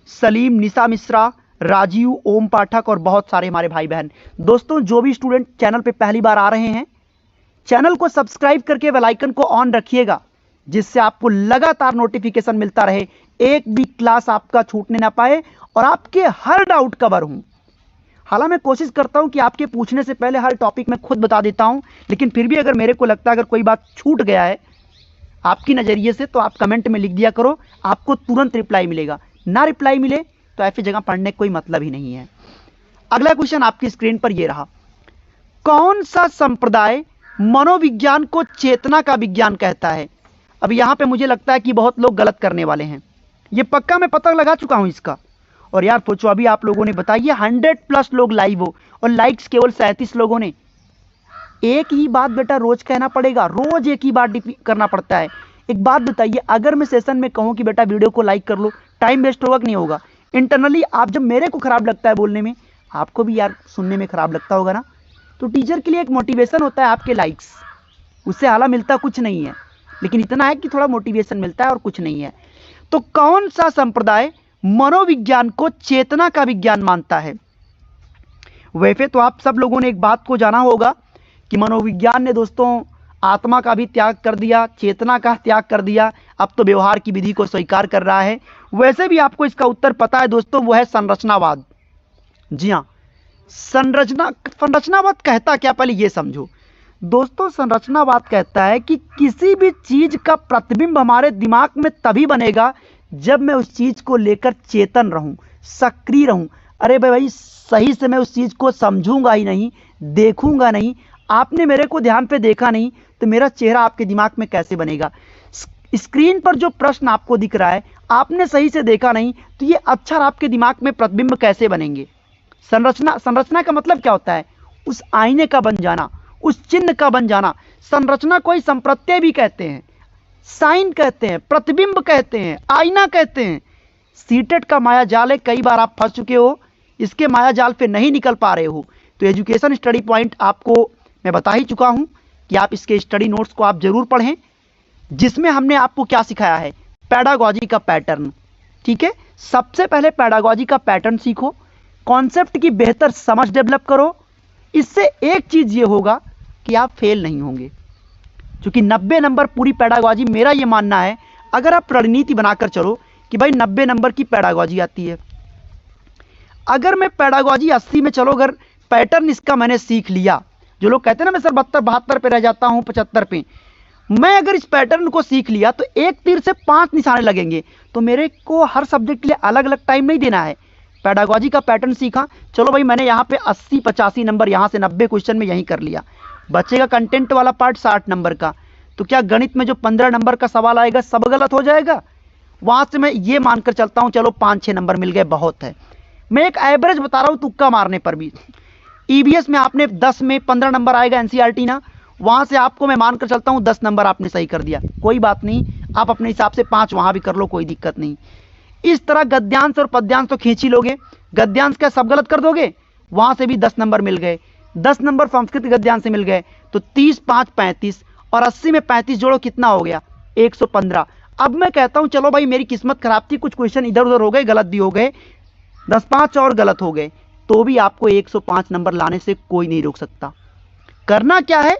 सलीम, निशा मिश्रा, राजीव, ओम पाठक और बहुत सारे हमारे भाई बहन। दोस्तों जो भी स्टूडेंट चैनल पे पहली बार आ रहे हैं, चैनल को सब्सक्राइब करके बेल आइकन को ऑन रखिएगा, जिससे आपको लगातार नोटिफिकेशन मिलता रहे, एक भी क्लास आपका छूटने ना पाए और आपके हर डाउट कवर हों। हालांकि मैं कोशिश करता हूं कि आपके पूछने से पहले हर टॉपिक में खुद बता देता हूं, लेकिन फिर भी अगर मेरे को लगता है अगर कोई बात छूट गया है आपकी नज़रिए से तो आप कमेंट में लिख दिया करो, आपको तुरंत रिप्लाई मिलेगा। ना रिप्लाई मिले तो ऐसी जगह पढ़ने का कोई मतलब ही नहीं है। अगला क्वेश्चन आपकी स्क्रीन पर यह रहा, कौन सा संप्रदाय मनोविज्ञान को चेतना का विज्ञान कहता है? अब यहां पे मुझे लगता है कि बहुत लोग गलत करने वाले हैं, ये पक्का मैं पता लगा चुका हूं इसका। और यार सोचो अभी आप लोगों ने बताइए 100+ लोग लाइव हो और लाइक्स केवल 37 लोगों ने। एक ही बात बेटा रोज कहना पड़ेगा, रोज एक ही बात करना पड़ता है। एक बात बताइए, अगर मैं सेशन में कहूं कि बेटा वीडियो को लाइक कर लो, टाइम वेस्ट होगा कि नहीं होगा? इंटरनली आप जब मेरे को खराब लगता है बोलने में, आपको भी यार सुनने में खराब लगता होगा ना। तो टीचर के लिए एक मोटिवेशन होता है आपके लाइक्स, उससे हाला मिलता कुछ नहीं है, लेकिन इतना है कि थोड़ा मोटिवेशन मिलता है और कुछ नहीं है। तो कौन सा संप्रदाय मनोविज्ञान को चेतना का विज्ञान मानता है? वैसे तो आप सब लोगों ने एक बात को जाना होगा कि मनोविज्ञान ने दोस्तों आत्मा का भी त्याग कर दिया, चेतना का त्याग कर दिया, अब तो व्यवहार की विधि को स्वीकार कर रहा है। वैसे भी आपको इसका उत्तर पता है दोस्तों, वो है संरचनावाद। जी हाँ, संरचनावाद कहता क्या, पहले ये समझो दोस्तों। संरचनावाद कहता है कि किसी भी चीज का प्रतिबिंब हमारे दिमाग में तभी बनेगा जब मैं उस चीज को लेकर चेतन रहूं, सक्रिय रहूं। अरे भाई सही से मैं उस चीज को समझूंगा ही नहीं, देखूंगा नहीं, आपने मेरे को ध्यान पे देखा नहीं, तो मेरा चेहरा आपके दिमाग में कैसे बनेगा? स्क्रीन पर जो प्रश्न आपको दिख रहा है आपने सही से देखा नहीं, तो ये अक्षर आपके दिमाग में प्रतिबिंब कैसे बनेंगे? संरचना का मतलब क्या होता है? उस आईने का बन जाना, उस चिन्ह का बन जाना। संरचना कोई संप्रत्यय भी कहते हैं, साइन कहते हैं, प्रतिबिंब कहते हैं, आईना कहते हैं। सीटेट का माया जाल है, कई बार आप फंस चुके हो, इसके माया जाल पे नहीं निकल पा रहे हो, तो एजुकेशन स्टडी पॉइंट आपको मैं बता ही चुका हूं कि आप इसके स्टडी नोट्स को आप जरूर पढ़ें, जिसमें हमने आपको क्या सिखाया है? पैडागॉजी का पैटर्न। ठीक है, सबसे पहले पैडागॉजी का पैटर्न सीखो, कॉन्सेप्ट की बेहतर समझ डेवलप करो। इससे एक चीज ये होगा कि आप फेल नहीं होंगे, क्योंकि 90 नंबर पूरी पैडागॉजी, मेरा ये मानना है अगर आप रणनीति बनाकर चलो कि भाई 90 नंबर की पैडागॉजी आती है, अगर मैं पैडागॉजी 80 में चलो, अगर पैटर्न इसका मैंने सीख लिया, जो लोग कहते हैं ना मैं सर 72 पे रह जाता हूं 75 पे, मैं अगर इस पैटर्न को सीख लिया तो एक तीर से 5 निशाने लगेंगे। तो मेरे को हर सब्जेक्ट के लिए अलग अलग टाइम नहीं देना है। पैडागॉजी का पैटर्न सीखा, चलो भाई मैंने यहाँ पे 80-85 नंबर, यहाँ से 90 क्वेश्चन में यही कर लिया, बचेगा कंटेंट वाला पार्ट 60 नंबर का। तो क्या गणित में जो 15 नंबर का सवाल आएगा सब गलत हो जाएगा? वहां से मैं ये मानकर चलता हूं चलो 5-6 नंबर मिल गए बहुत है। मैं एक एवरेज बता रहा हूं तुक्का मारने पर भी। ईवीएस में आपने 10 में 15 नंबर आएगा एनसीईआरटी ना, वहां से आपको मैं मानकर चलता हूं 10 नंबर आपने सही कर दिया, कोई बात नहीं, आप अपने हिसाब से 5 वहां भी कर लो, कोई दिक्कत नहीं। इस तरह गद्यांश और पद्यांश तो खींच ही लोगे, गद्यांश क्या सब गलत कर दोगे, वहां से भी 10 नंबर मिल गए, 10 नंबर संस्कृत गद्यांश से मिल गए, तो 30 5 35 और 80 में 35 जोड़ो कितना हो गया 115। अब मैं कहता हूं चलो भाई मेरी किस्मत खराब थी, कुछ क्वेश्चन इधर उधर हो गए, गलत भी हो गए, 10 5 और गलत हो गए, तो भी आपको 105 नंबर लाने से कोई नहीं रोक सकता। करना क्या है,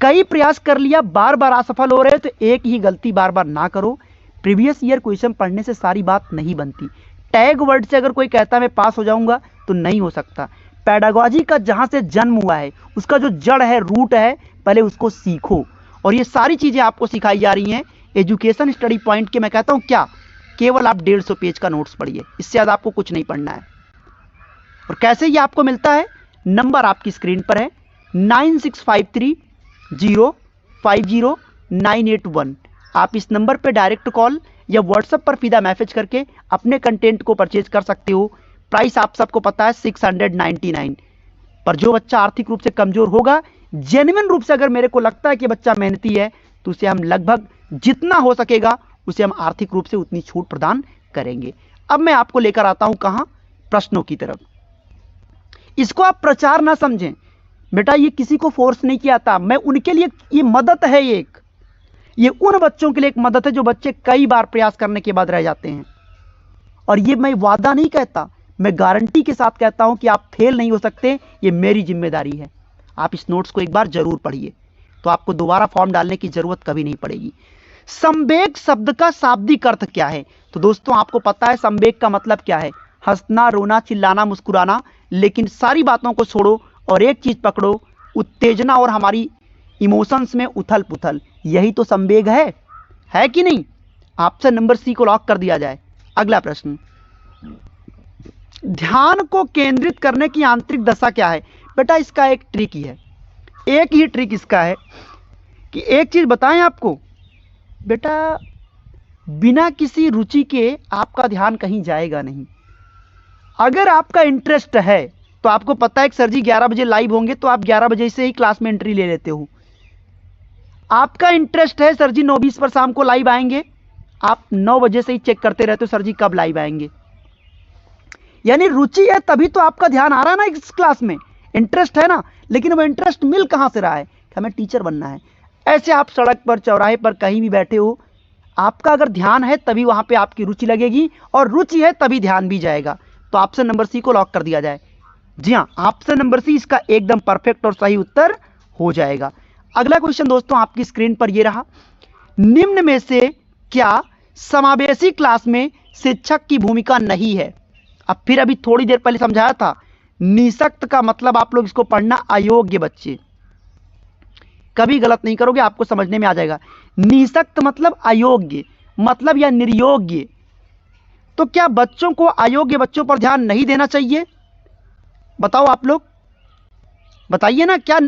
कई प्रयास कर लिया, बार बार असफल हो रहे, तो एक ही गलती बार बार ना करो। प्रीवियस ईयर क्वेश्चन पढ़ने से सारी बात नहीं बनती। टैग वर्ड से अगर कोई कहता है मैं पास हो जाऊंगा, तो नहीं हो सकता। पेडागॉजी का जहां से जन्म हुआ है, उसका जो जड़ है, रूट है, पहले उसको सीखो। और ये सारी चीजें आपको सिखाई जा रही हैं एजुकेशन स्टडी पॉइंट के। मैं कहता हूं क्या, केवल आप 150 पेज का नोट्स पढ़िए, इससे ज्यादा आपको कुछ नहीं पढ़ना है। और कैसे ये आपको मिलता है, नंबर आपकी स्क्रीन पर है 9653050981। आप इस नंबर पे डायरेक्ट कॉल या व्हाट्सएप पर सीधा मैसेज करके अपने कंटेंट को परचेज कर सकते हो। प्राइस आप सबको पता है 699। पर जो बच्चा आर्थिक रूप से कमजोर होगा, जेन्युइन रूप से अगर मेरे को लगता है कि बच्चा मेहनती है, तो उसे हम लगभग जितना हो सकेगा उसे हम आर्थिक रूप से उतनी छूट प्रदान करेंगे। अब मैं आपको लेकर आता हूं कहां, प्रश्नों की तरफ। इसको आप प्रचार ना समझें बेटा, ये किसी को फोर्स नहीं किया था, मैं उनके लिए ये मदद है, ये उन बच्चों के लिए एक मदद है जो बच्चे कई बार प्रयास करने के बाद रह जाते हैं। और ये मैं वादा नहीं कहता, मैं गारंटी के साथ कहता हूं कि आप फेल नहीं हो सकते, ये मेरी जिम्मेदारी है। आप इस नोट्स को एक बार जरूर पढ़िए, तो आपको दोबारा फॉर्म डालने की जरूरत कभी नहीं पड़ेगी। संवेग शब्द का शाब्दिक अर्थ क्या है, तो दोस्तों आपको पता है संवेग का मतलब क्या है, हंसना, रोना, चिल्लाना, मुस्कुराना। लेकिन सारी बातों को छोड़ो और एक चीज पकड़ो, उत्तेजना और हमारी इमोशंस में उथल पुथल, यही तो संवेग है कि नहीं। आपसे नंबर सी को लॉक कर दिया जाए। अगला प्रश्न, ध्यान को केंद्रित करने की आंतरिक दशा क्या है। बेटा इसका एक ट्रिक ही है, एक ही ट्रिक इसका है कि एक चीज बताएं आपको, बेटा बिना किसी रुचि के आपका ध्यान कहीं जाएगा नहीं। अगर आपका इंटरेस्ट है, तो आपको पता है कि सर जी 11 बजे लाइव होंगे, तो आप 11 बजे से ही क्लास में एंट्री ले लेते हो। आपका इंटरेस्ट है सर जी 9:20 पर शाम को लाइव आएंगे, आप 9 बजे से ही चेक करते रहते हो सर जी कब लाइव आएंगे। यानी रुचि है तभी तो आपका ध्यान आ रहा है ना इस क्लास में, इंटरेस्ट है ना। लेकिन वो इंटरेस्ट मिल कहां से रहा है, कि हमें टीचर बनना है। ऐसे आप सड़क पर, चौराहे पर, कहीं भी बैठे हो, आपका अगर ध्यान है तभी वहां पे आपकी रुचि लगेगी, और रुचि है तभी ध्यान भी जाएगा। तो ऑप्शन नंबर सी को लॉक कर दिया जाए। जी हाँ, ऑप्शन नंबर सी इसका एकदम परफेक्ट और सही उत्तर हो जाएगा। अगला क्वेश्चन दोस्तों आपकी स्क्रीन पर ये रहा, निम्न में से क्या समावेशी क्लास में शिक्षक की भूमिका नहीं है। अब फिर अभी थोड़ी देर पहले समझाया था, निःशक्त का मतलब आप लोग इसको पढ़ना अयोग्य बच्चे, कभी गलत नहीं करोगे, आपको समझने में आ जाएगा। निःशक्त मतलब अयोग्य, मतलब या निर्योग्य। तो क्या बच्चों को, अयोग्य बच्चों पर ध्यान नहीं देना चाहिए, बताओ आप लोग, बताइए ना, क्या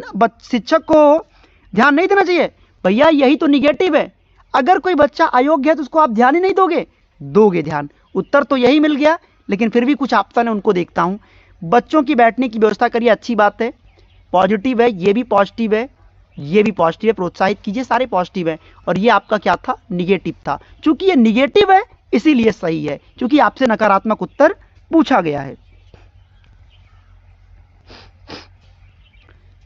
शिक्षक को ध्यान नहीं देना चाहिए। भैया यही तो निगेटिव है, अगर कोई बच्चा अयोग्य है तो उसको आप ध्यान ही नहीं दोगे, दोगे ध्यान। उत्तर तो यही मिल गया, लेकिन फिर भी कुछ ऑप्शन है उनको देखता हूं। बच्चों की बैठने की व्यवस्था करिए, अच्छी बात है, पॉजिटिव है, ये भी पॉजिटिव है, ये भी पॉजिटिव है, प्रोत्साहित कीजिए, सारे पॉजिटिव है। और ये आपका क्या था, निगेटिव था। चूंकि ये निगेटिव है इसीलिए सही है, क्योंकि आपसे नकारात्मक उत्तर पूछा गया है।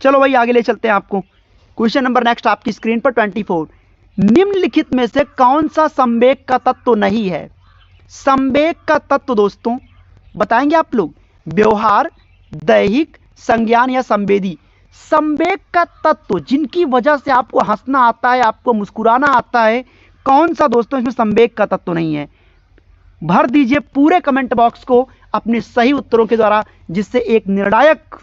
चलो भाई आगे ले चलते हैं आपको। क्वेश्चन नंबर नेक्स्ट आपकी स्क्रीन पर 24, निम्नलिखित में से कौन सा संवेग का तत्व नहीं है। संवेग का तत्व दोस्तों बताएंगे आप लोग, व्यवहार, दैहिक, संज्ञान या संवेदी। संवेग का तत्व जिनकी वजह से आपको हंसना आता है, आपको मुस्कुराना आता है, कौन सा दोस्तों इसमें संवेग का तत्व नहीं है। भर दीजिए पूरे कमेंट बॉक्स को अपने सही उत्तरों के द्वारा, जिससे एक निर्णायक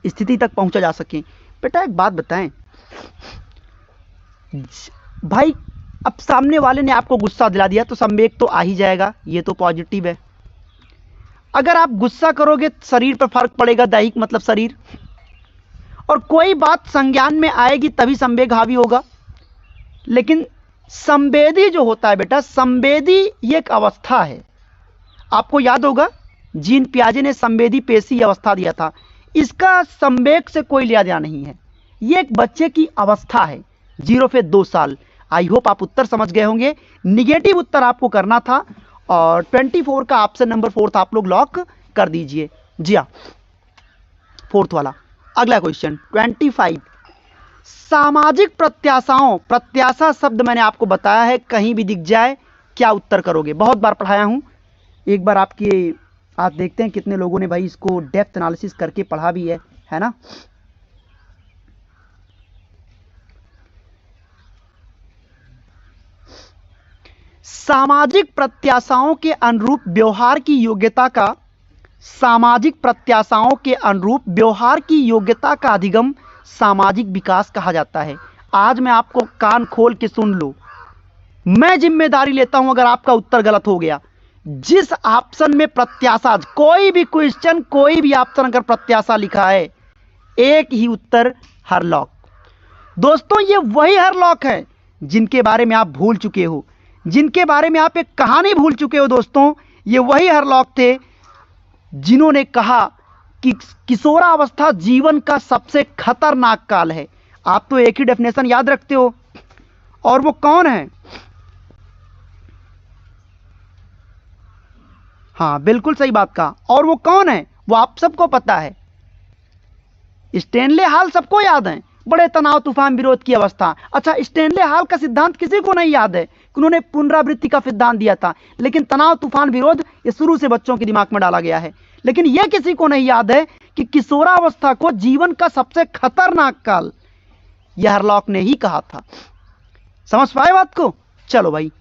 स्थिति तक पहुंचा जा सके। बेटा एक बात बताएं भाई, अब सामने वाले ने आपको गुस्सा दिला दिया तो संवेग तो आ ही जाएगा, ये तो पॉजिटिव है। अगर आप गुस्सा करोगे शरीर पर फर्क पड़ेगा, दैहिक मतलब शरीर, और कोई बात संज्ञान में आएगी तभी संवेग हावी होगा। लेकिन संवेदी जो होता है बेटा, संवेदी ये एक अवस्था है। आपको याद होगा जीन पियाजे ने संवेदी पेशी अवस्था दिया था। इसका संवेग से कोई लिया देना नहीं है, ये एक बच्चे की अवस्था है 0 से 2 साल। आई होप आप उत्तर समझ गए होंगे। निगेटिव उत्तर आपको करना था और 24 का ऑप्शन नंबर 4 आप लोग लॉक कर दीजिए। जी हाँ, 4 वाला। अगला क्वेश्चन 25, सामाजिक प्रत्याशाओं, प्रत्याशा शब्द मैंने आपको बताया है, कहीं भी दिख जाए क्या उत्तर करोगे? बहुत बार पढ़ाया हूं, एक बार आपके आज देखते हैं कितने लोगों ने भाई इसको डेप्थ एनालिसिस करके पढ़ा भी है ना। सामाजिक प्रत्याशाओं के अनुरूप व्यवहार की योग्यता का, सामाजिक प्रत्याशाओं के अनुरूप व्यवहार की योग्यता का अधिगम सामाजिक विकास कहा जाता है। आज मैं आपको कान खोल के सुन लो, मैं जिम्मेदारी लेता हूं अगर आपका उत्तर गलत हो गया। जिस ऑप्शन में प्रत्याशा, कोई भी क्वेश्चन कोई भी ऑप्शन अगर प्रत्याशा लिखा है, एक ही उत्तर हरलॉक। दोस्तों ये वही हरलॉक है जिनके बारे में आप भूल चुके हो, जिनके बारे में आप एक कहानी भूल चुके हो। दोस्तों ये वही हरलॉक थे जिन्होंने कहा कि किशोरावस्था जीवन का सबसे खतरनाक काल है। आप तो एक ही डेफिनेशन याद रखते हो, और वो कौन है? हाँ बिल्कुल सही बात कहा, और वो कौन है वो आप सबको पता है। स्टैनले हॉल सबको याद है, बड़े तनाव तूफान विरोध की अवस्था। अच्छा, स्टैनले हॉल का सिद्धांत किसी को नहीं याद है कि उन्होंने पुनरावृत्ति का सिद्धांत दिया था, लेकिन तनाव तूफान विरोध ये शुरू से बच्चों के दिमाग में डाला गया है। लेकिन यह किसी को नहीं याद है कि किशोरावस्था को जीवन का सबसे खतरनाक काल यह हरलॉक ने ही कहा था। समझ पाए बात को? चलो भाई,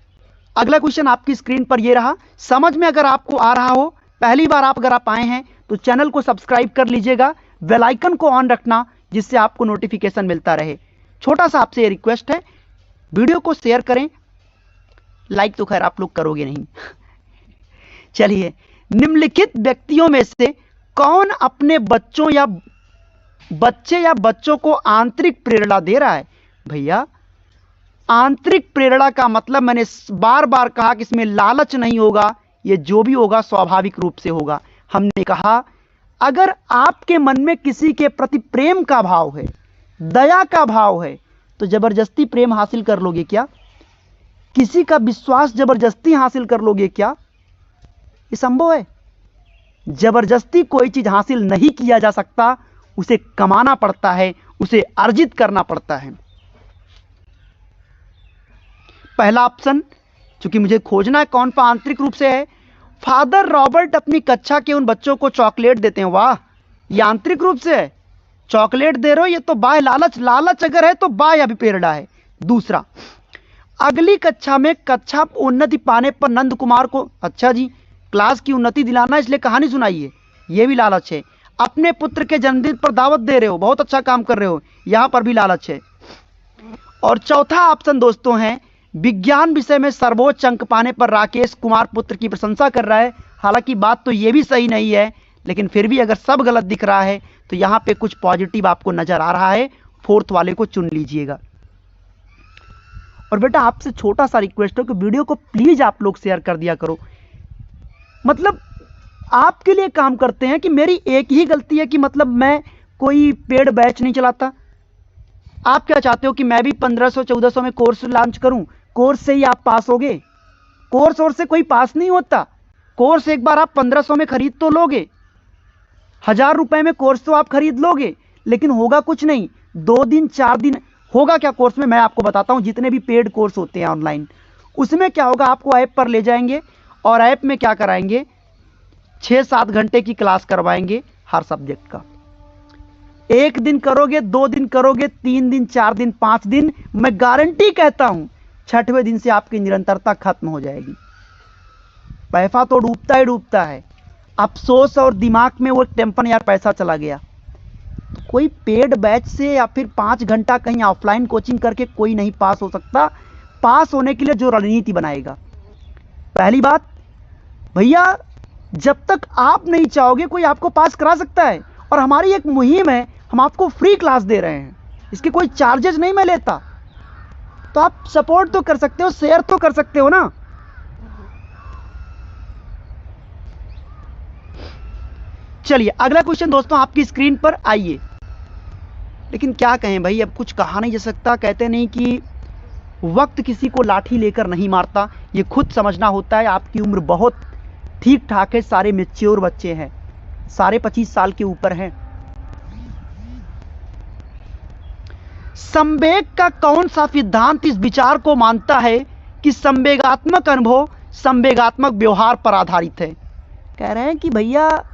अगला क्वेश्चन आपकी स्क्रीन पर ये रहा। समझ में अगर आपको आ रहा हो, पहली बार अगर आप आए हैं तो चैनल को सब्सक्राइब कर लीजिएगा, बेल आइकन को ऑन रखना जिससे आपको नोटिफिकेशन मिलता रहे। छोटा सा आपसे रिक्वेस्ट है, वीडियो को शेयर करें, लाइक तो खैर आप लोग करोगे नहीं। चलिए, निम्नलिखित व्यक्तियों में से कौन अपने बच्चों या बच्चों को आंतरिक प्रेरणा दे रहा है? भैया आंतरिक प्रेरणा का मतलब मैंने बार बार कहा कि इसमें लालच नहीं होगा, ये जो भी होगा स्वाभाविक रूप से होगा। हमने कहा अगर आपके मन में किसी के प्रति प्रेम का भाव है, दया का भाव है, तो जबरदस्ती प्रेम हासिल कर लोगे क्या? किसी का विश्वास जबरदस्ती हासिल कर लोगे क्या? ये संभव है? जबरदस्ती कोई चीज हासिल नहीं किया जा सकता, उसे कमाना पड़ता है, उसे अर्जित करना पड़ता है। पहला ऑप्शन चूंकि मुझे खोजना है कौन सा आंतरिक रूप से है, फादर रॉबर्ट अपनी कक्षा के उन बच्चों को चॉकलेट देते हैं। वाह, ये आंतरिक रूप से है। चॉकलेट दे रहे हो, ये तो बाह्य लालच, लालच अगर है तो बाह्य अभिप्रेरणा है। दूसरा, अगली कक्षा में कक्षा उन्नति पाने पर नंद कुमार को, अच्छा जी क्लास की उन्नति दिलाना इसलिए कहानी सुनाइए, ये भी लालच है। अपने पुत्र के जन्मदिन पर दावत दे रहे हो, बहुत अच्छा काम कर रहे हो, यहां पर भी लालच है। और चौथा ऑप्शन दोस्तों है, विज्ञान विषय में सर्वोच्च अंक पाने पर राकेश कुमार पुत्र की प्रशंसा कर रहा है। हालांकि बात तो यह भी सही नहीं है, लेकिन फिर भी अगर सब गलत दिख रहा है तो यहां पे कुछ पॉजिटिव आपको नजर आ रहा है। 4th वाले को चुन लीजिएगा। और बेटा आपसे छोटा सा रिक्वेस्ट हो कि वीडियो को प्लीज आप लोग शेयर कर दिया करो। मतलब आपके लिए काम करते हैं कि मेरी एक ही गलती है कि मतलब मैं कोई पेड बैच नहीं चलाता। आप क्या चाहते हो कि मैं भी 1500-1400 में कोर्स लॉन्च करूं? कोर्स से ही आप पास होगे? कोर्स और से कोई पास नहीं होता। कोर्स एक बार आप 1500 में खरीद तो लोगे, 1000 रुपए में कोर्स तो आप खरीद लोगे, लेकिन होगा कुछ नहीं। 2 दिन 4 दिन होगा क्या कोर्स में, मैं आपको बताता हूं। जितने भी पेड कोर्स होते हैं ऑनलाइन, उसमें क्या होगा, आपको ऐप पर ले जाएंगे और ऐप में क्या कराएंगे, 6-7 घंटे की क्लास करवाएंगे हर सब्जेक्ट का। 1 दिन करोगे, 2 दिन करोगे, 3 दिन 4 दिन 5 दिन, मैं गारंटी कहता हूं 6वें दिन से आपकी निरंतरता खत्म हो जाएगी। पैसा तो डूबता ही डूबता है, अफसोस और दिमाग में वो टेंशन, यार पैसा चला गया। तो कोई पेड बैच से या फिर 5 घंटा कहीं ऑफलाइन कोचिंग करके कोई नहीं पास हो सकता। पास होने के लिए जो रणनीति बनाएगा, पहली बात भैया, जब तक आप नहीं चाहोगे कोई आपको पास करा सकता है। और हमारी एक मुहिम है, हम आपको फ्री क्लास दे रहे हैं, इसके कोई चार्जेस नहीं मैं लेता। तो आप सपोर्ट तो कर सकते हो, शेयर तो कर सकते हो ना। चलिए अगला क्वेश्चन दोस्तों आपकी स्क्रीन पर आइए। लेकिन क्या कहें भाई, अब कुछ कहा नहीं जा सकता। कहते नहीं कि वक्त किसी को लाठी लेकर नहीं मारता, ये खुद समझना होता है। आपकी उम्र बहुत ठीक ठाक है, सारे मैच्योर बच्चे हैं, सारे 25 साल के ऊपर हैं। संवेग का कौन सा सिद्धांत इस विचार को मानता है कि संवेगात्मक अनुभव संवेगात्मक व्यवहार पर आधारित है? कह रहे हैं कि भैया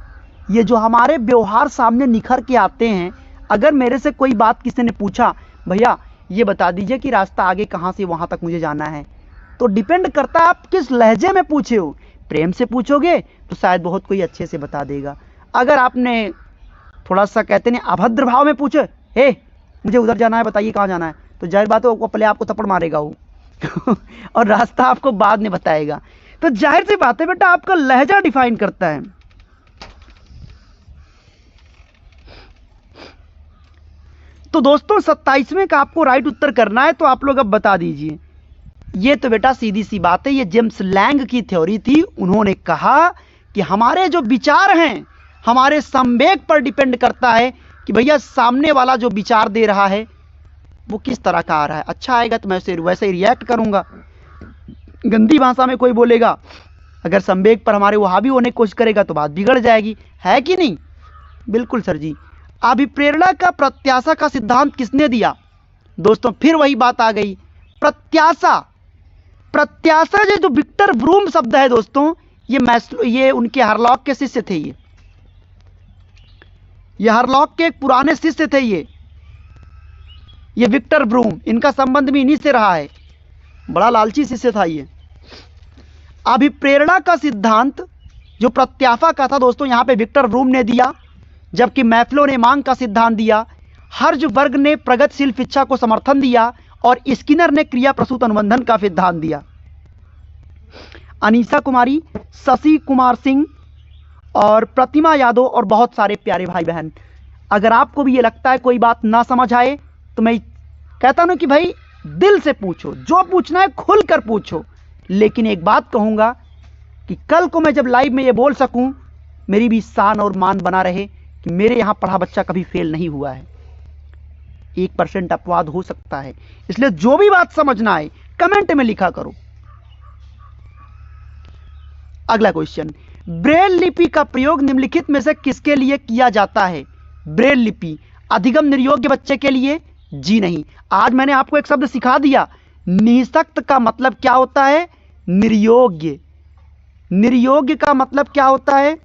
ये जो हमारे व्यवहार सामने निखर के आते हैं, अगर मेरे से कोई बात किसी ने पूछा, भैया ये बता दीजिए कि रास्ता आगे कहाँ से वहाँ तक मुझे जाना है, तो डिपेंड करता है आप किस लहजे में पूछे हो। प्रेम से पूछोगे तो शायद बहुत कोई अच्छे से बता देगा। अगर आपने थोड़ा सा कहते नहीं अभद्र भाव में पूछे, हे मुझे उधर जाना है बताइए कहाँ जाना है, तो जाहिर बात है वो पहले आपको थप्पड़ मारेगा वो और रास्ता आपको बाद में बताएगा। तो जाहिर सी बात है बेटा, आपका लहजा डिफाइन करता है। तो दोस्तों 27वें का आपको राइट उत्तर करना है, तो आप लोग अब बता दीजिए। ये तो बेटा सीधी सी बात है, ये जेम्स लैंग की थ्योरी थी। उन्होंने कहा कि हमारे जो विचार हैं हमारे संवेग पर डिपेंड करता है कि भैया सामने वाला जो विचार दे रहा है वो किस तरह का आ रहा है। अच्छा आएगा तो मैं वैसे ही रिएक्ट करूंगा, गंदी भाषा में कोई बोलेगा, अगर संवेग पर हमारे वो हावी होने की कोशिश करेगा तो बात बिगड़ जाएगी, है कि नहीं? बिल्कुल सर जी। अभिप्रेरणा का प्रत्याशा का सिद्धांत किसने दिया? दोस्तों फिर वही बात आ गई, प्रत्याशा। प्रत्याशा जो विक्टर ब्रूम शब्द है दोस्तों, ये उनके हरलॉक के शिष्य थे। ये हरलॉक के एक पुराने शिष्य थे। ये विक्टर ब्रूम, इनका संबंध भी इन्हीं से रहा है, बड़ा लालची शिष्य था ये। अभिप्रेरणा का सिद्धांत जो प्रत्याशा का था दोस्तों, यहां पे विक्टर ब्रूम ने दिया, जबकि मैफ्लो ने मांग का सिद्धांत दिया, हर्ज़बर्ग ने प्रगतिशील शिक्षा को समर्थन दिया और स्किनर ने क्रिया प्रसूत अनुबंधन का सिद्धांत दिया। अनीसा कुमारी, शशि कुमार सिंह और प्रतिमा यादव और बहुत सारे प्यारे भाई बहन, अगर आपको भी ये लगता है कोई बात ना समझ आए तो मैं कहता हूं कि भाई दिल से पूछो, जो पूछना है खुलकर पूछो। लेकिन एक बात कहूंगा कि कल को मैं जब लाइव में ये बोल सकूं, मेरी भी शान और मान बना रहे कि मेरे यहां पढ़ा बच्चा कभी फेल नहीं हुआ है। 1% अपवाद हो सकता है, इसलिए जो भी बात समझना है कमेंट में लिखा करो। अगला क्वेश्चन, ब्रेल लिपि का प्रयोग निम्नलिखित में से किसके लिए किया जाता है? ब्रेल लिपि अधिगम निर्योग्य बच्चे के लिए? जी नहीं। आज मैंने आपको एक शब्द सिखा दिया, निःशक्त का मतलब क्या होता है? निर्योग्य। निर्योग्य का मतलब क्या होता है?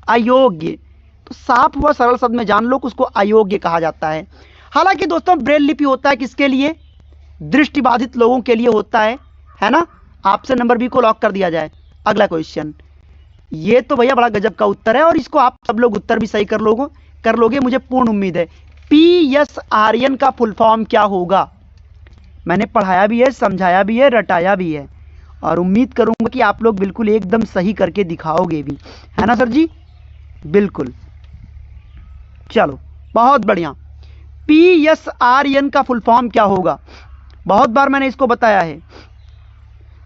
अयोग्य। तो साफ व सरल शब्द में जान लो कि उसको अयोग्य कहा जाता है। हालांकि दोस्तों ब्रेल लिपि होता है किसके लिए? दृष्टिबाधित लोगों के लिए होता है ना? आपसे नंबर बी को लॉक कर दिया जाए। अगला क्वेश्चन, ये तो भैया बड़ा गजब का उत्तर है और इसको आप सब लोग उत्तर भी सही कर लोगे, मुझे पूर्ण उम्मीद है। PSRN का फुल फॉर्म क्या होगा? मैंने पढ़ाया भी है, समझाया भी है, रटाया भी है और उम्मीद करूंगा कि आप लोग बिल्कुल एकदम सही करके दिखाओगे भी, है ना सर जी? बिल्कुल। चलो बहुत बढ़िया। PSRN का फुल फॉर्म क्या होगा? बहुत बार मैंने इसको बताया है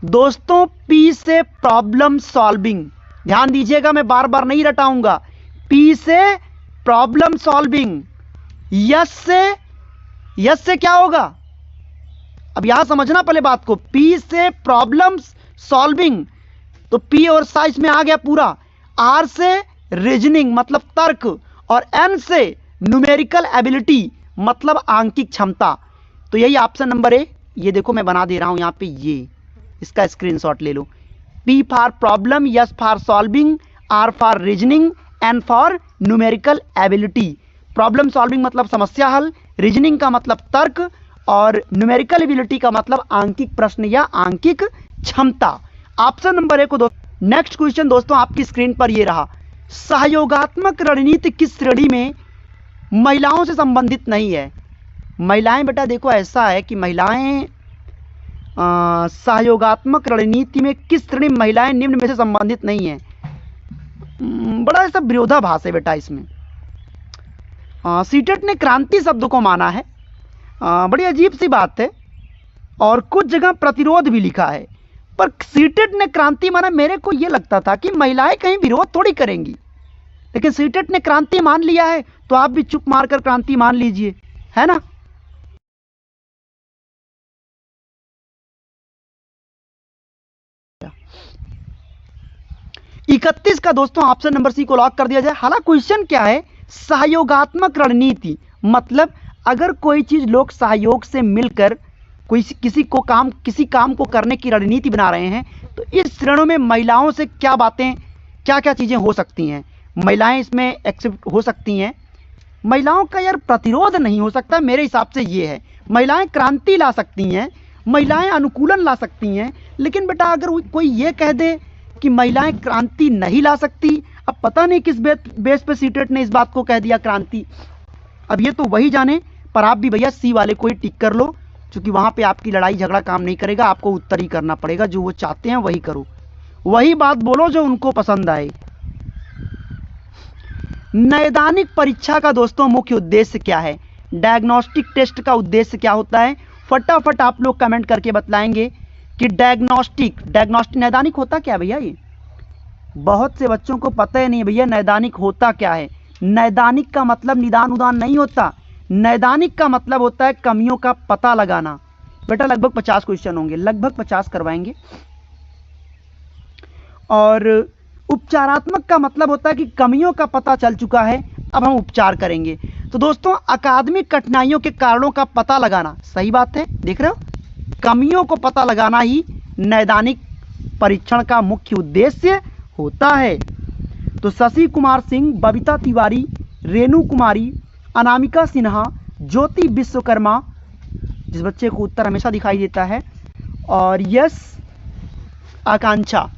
दोस्तों। P से प्रॉब्लम सॉल्विंग, ध्यान दीजिएगा, मैं बार बार नहीं रटाऊंगा। P से प्रॉब्लम सॉल्विंग, यस से क्या होगा? अब यहां समझना पहले बात को। P से प्रॉब्लम सॉल्विंग, तो P और सा इसमें आ गया पूरा। R से रीजनिंग मतलब तर्क, और N से न्यूमेरिकल एबिलिटी मतलब आंकिक क्षमता। तो यही ऑप्शन नंबर ए, ये देखो मैं बना दे रहा हूं यहां पे, ये इसका स्क्रीनशॉट ले लो। P for problem, S for solving, R for reasoning, N for numerical ability. Problem solving मतलब समस्या हल, रीजनिंग का मतलब तर्क, और न्यूमेरिकल एबिलिटी का मतलब आंकिक प्रश्न या आंकिक क्षमता। ऑप्शन नंबर ए को नेक्स्ट क्वेश्चन दोस्तों आपकी स्क्रीन पर ये रहा, सहयोगात्मक रणनीति किस श्रेणी में महिलाओं से संबंधित नहीं है? महिलाएं बेटा देखो ऐसा है कि महिलाएं सहयोगात्मक रणनीति में किस श्रेणी में महिलाएं निम्न में से संबंधित नहीं है? बड़ा ऐसा विरोधाभास है बेटा इसमें। सीटेट ने क्रांति शब्द को माना है, बड़ी अजीब सी बात है। और कुछ जगह प्रतिरोध भी लिखा है। पर सीटेट ने क्रांति माना, मेरे को यह लगता था कि महिलाएं कहीं विरोध थोड़ी करेंगी, लेकिन सीटेट ने क्रांति मान लिया है तो आप भी चुप मारकर क्रांति मान लीजिए, है ना। इकतीस का दोस्तों ऑप्शन नंबर सी को लॉक कर दिया जाए। हालांकि क्वेश्चन क्या है, सहयोगात्मक रणनीति, मतलब अगर कोई चीज लोग सहयोग से मिलकर किसी काम को करने की रणनीति बना रहे हैं, तो इस श्रेणों में महिलाओं से क्या बातें, क्या क्या चीजें हो सकती हैं, महिलाएं इसमें एक्सेप्ट हो सकती हैं। महिलाओं का यार प्रतिरोध नहीं हो सकता, मेरे हिसाब से ये है। महिलाएं क्रांति ला सकती हैं, महिलाएं अनुकूलन ला सकती हैं, लेकिन बेटा अगर कोई ये कह दे कि महिलाएं क्रांति नहीं ला सकती, अब पता नहीं किस बेस पे सीटेट ने इस बात को कह दिया क्रांति, अब ये तो वही जाने। पर आप भी भैया सी वाले को ही टिक कर लो, क्योंकि वहां पे आपकी लड़ाई झगड़ा काम नहीं करेगा, आपको उत्तर ही करना पड़ेगा, जो वो चाहते हैं वही करो, वही बात बोलो जो उनको पसंद आए। नैदानिक परीक्षा का दोस्तों मुख्य उद्देश्य क्या है, डायग्नोस्टिक टेस्ट का उद्देश्य क्या होता है, फटाफट आप लोग कमेंट करके बतलाएंगे कि डायग्नोस्टिक नैदानिक होता क्या भैया। ये बहुत से बच्चों को पता ही नहीं भैया नैदानिक होता क्या है। नैदानिक का मतलब निदान उदान नहीं होता, नैदानिक का मतलब होता है कमियों का पता लगाना। बेटा लगभग 50 क्वेश्चन होंगे, लगभग 50 करवाएंगे। और उपचारात्मक का मतलब होता है कि कमियों का पता चल चुका है, अब हम उपचार करेंगे। तो दोस्तों अकादमिक कठिनाइयों के कारणों का पता लगाना, सही बात है, देख रहे हो, कमियों को पता लगाना ही नैदानिक परीक्षण का मुख्य उद्देश्य होता है। तो शशि कुमार सिंह, बबीता तिवारी, रेणु कुमारी, अनामिका सिन्हा, ज्योति विश्वकर्मा, जिस बच्चे को उत्तर हमेशा दिखाई देता है, और यस आकांक्षा।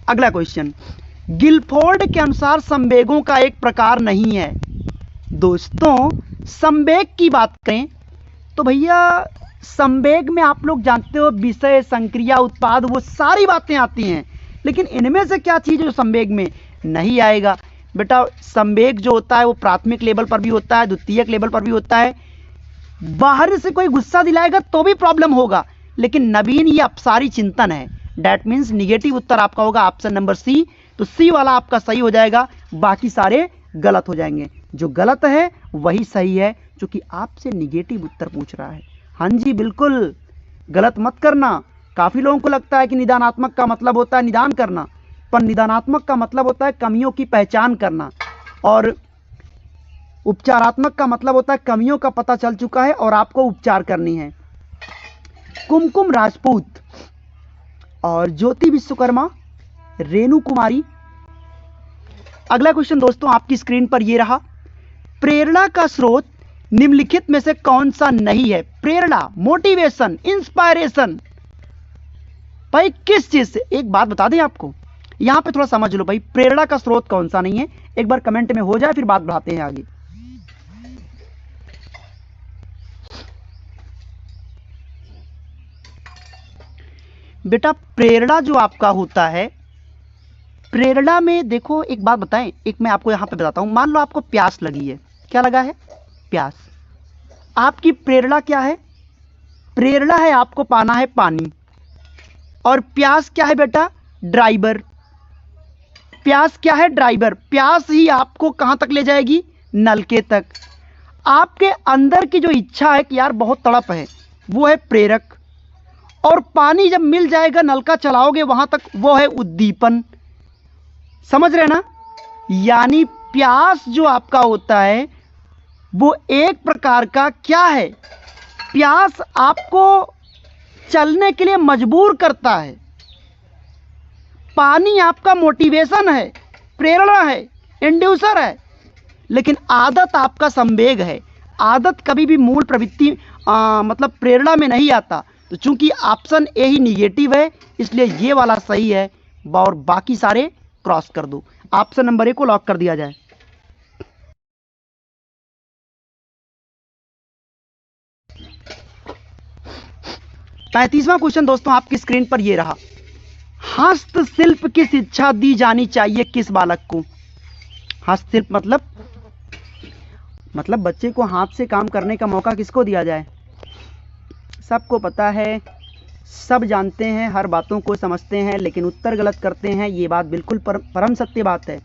अगला क्वेश्चन, गिलफोर्ड के अनुसार संवेगों का एक प्रकार नहीं है। दोस्तों संवेग की बात करें तो भैया संवेग में आप लोग जानते हो विषय, संक्रिया, उत्पाद, वो सारी बातें आती हैं, लेकिन इनमें से क्या चीज है जो संवेग में नहीं आएगा। बेटा संवेग जो होता है वो प्राथमिक लेवल पर भी होता है, द्वितीयक लेवल पर भी होता है। बाहर से कोई गुस्सा दिलाएगा तो भी प्रॉब्लम होगा, लेकिन नवीन ये अपसारी चिंतन है। डेट मीन्स निगेटिव उत्तर आपका होगा ऑप्शन नंबर सी। तो सी वाला आपका सही हो जाएगा, बाकी सारे गलत हो जाएंगे। जो गलत है वही सही है, क्योंकि आपसे निगेटिव उत्तर पूछ रहा है। हाँ जी बिल्कुल, गलत मत करना। काफी लोगों को लगता है कि निदानात्मक का मतलब होता है निदान करना, पर निदानात्मक का मतलब होता है कमियों की पहचान करना, और उपचारात्मक का मतलब होता है कमियों का पता चल चुका है और आपको उपचार करनी है। कुमकुम राजपूत और ज्योति विश्वकर्मा, रेणु कुमारी। अगला क्वेश्चन दोस्तों आपकी स्क्रीन पर ये रहा, प्रेरणा का स्रोत निम्नलिखित में से कौन सा नहीं है। प्रेरणा, मोटिवेशन, इंस्पायरेशन, भाई किस चीज से, एक बात बता दें आपको, यहां पे थोड़ा समझ लो भाई, प्रेरणा का स्रोत कौन सा नहीं है, एक बार कमेंट में हो जाए फिर बात बढ़ाते हैं आगे। बेटा प्रेरणा जो आपका होता है, प्रेरणा में देखो एक बात बताएं, एक मैं आपको यहां पे बताता हूं। मान लो आपको प्यास लगी है, क्या लगा है, प्यास। आपकी प्रेरणा क्या है, प्रेरणा है आपको पाना है पानी, और प्यास क्या है बेटा, ड्राइवर। प्यास क्या है, ड्राइवर। प्यास ही आपको कहां तक ले जाएगी, नलके तक। आपके अंदर की जो इच्छा है कि यार बहुत तड़प है, वो है प्रेरक, और पानी जब मिल जाएगा नलका चलाओगे वहां तक, वो है उद्दीपन। समझ रहे ना, यानी प्यास जो आपका होता है वो एक प्रकार का क्या है, प्यास आपको चलने के लिए मजबूर करता है। पानी आपका मोटिवेशन है, प्रेरणा है, इंड्यूसर है, लेकिन आदत आपका संवेग है। आदत कभी भी मूल प्रवृत्ति मतलब प्रेरणा में नहीं आता। तो चूंकि ऑप्शन ए ही निगेटिव है, इसलिए ये वाला सही है, और बाकी सारे क्रॉस कर दो। ऑप्शन नंबर ए को लॉक कर दिया जाए। पैंतीसवां क्वेश्चन दोस्तों आपकी स्क्रीन पर यह रहा, हस्तशिल्प की शिक्षा दी जानी चाहिए किस बालक को। हस्तशिल्प मतलब बच्चे को हाथ से काम करने का मौका किसको दिया जाए, सबको पता है, सब जानते हैं, हर बातों को समझते हैं, लेकिन उत्तर गलत करते हैं। ये बात बिल्कुल परम सत्य बात है।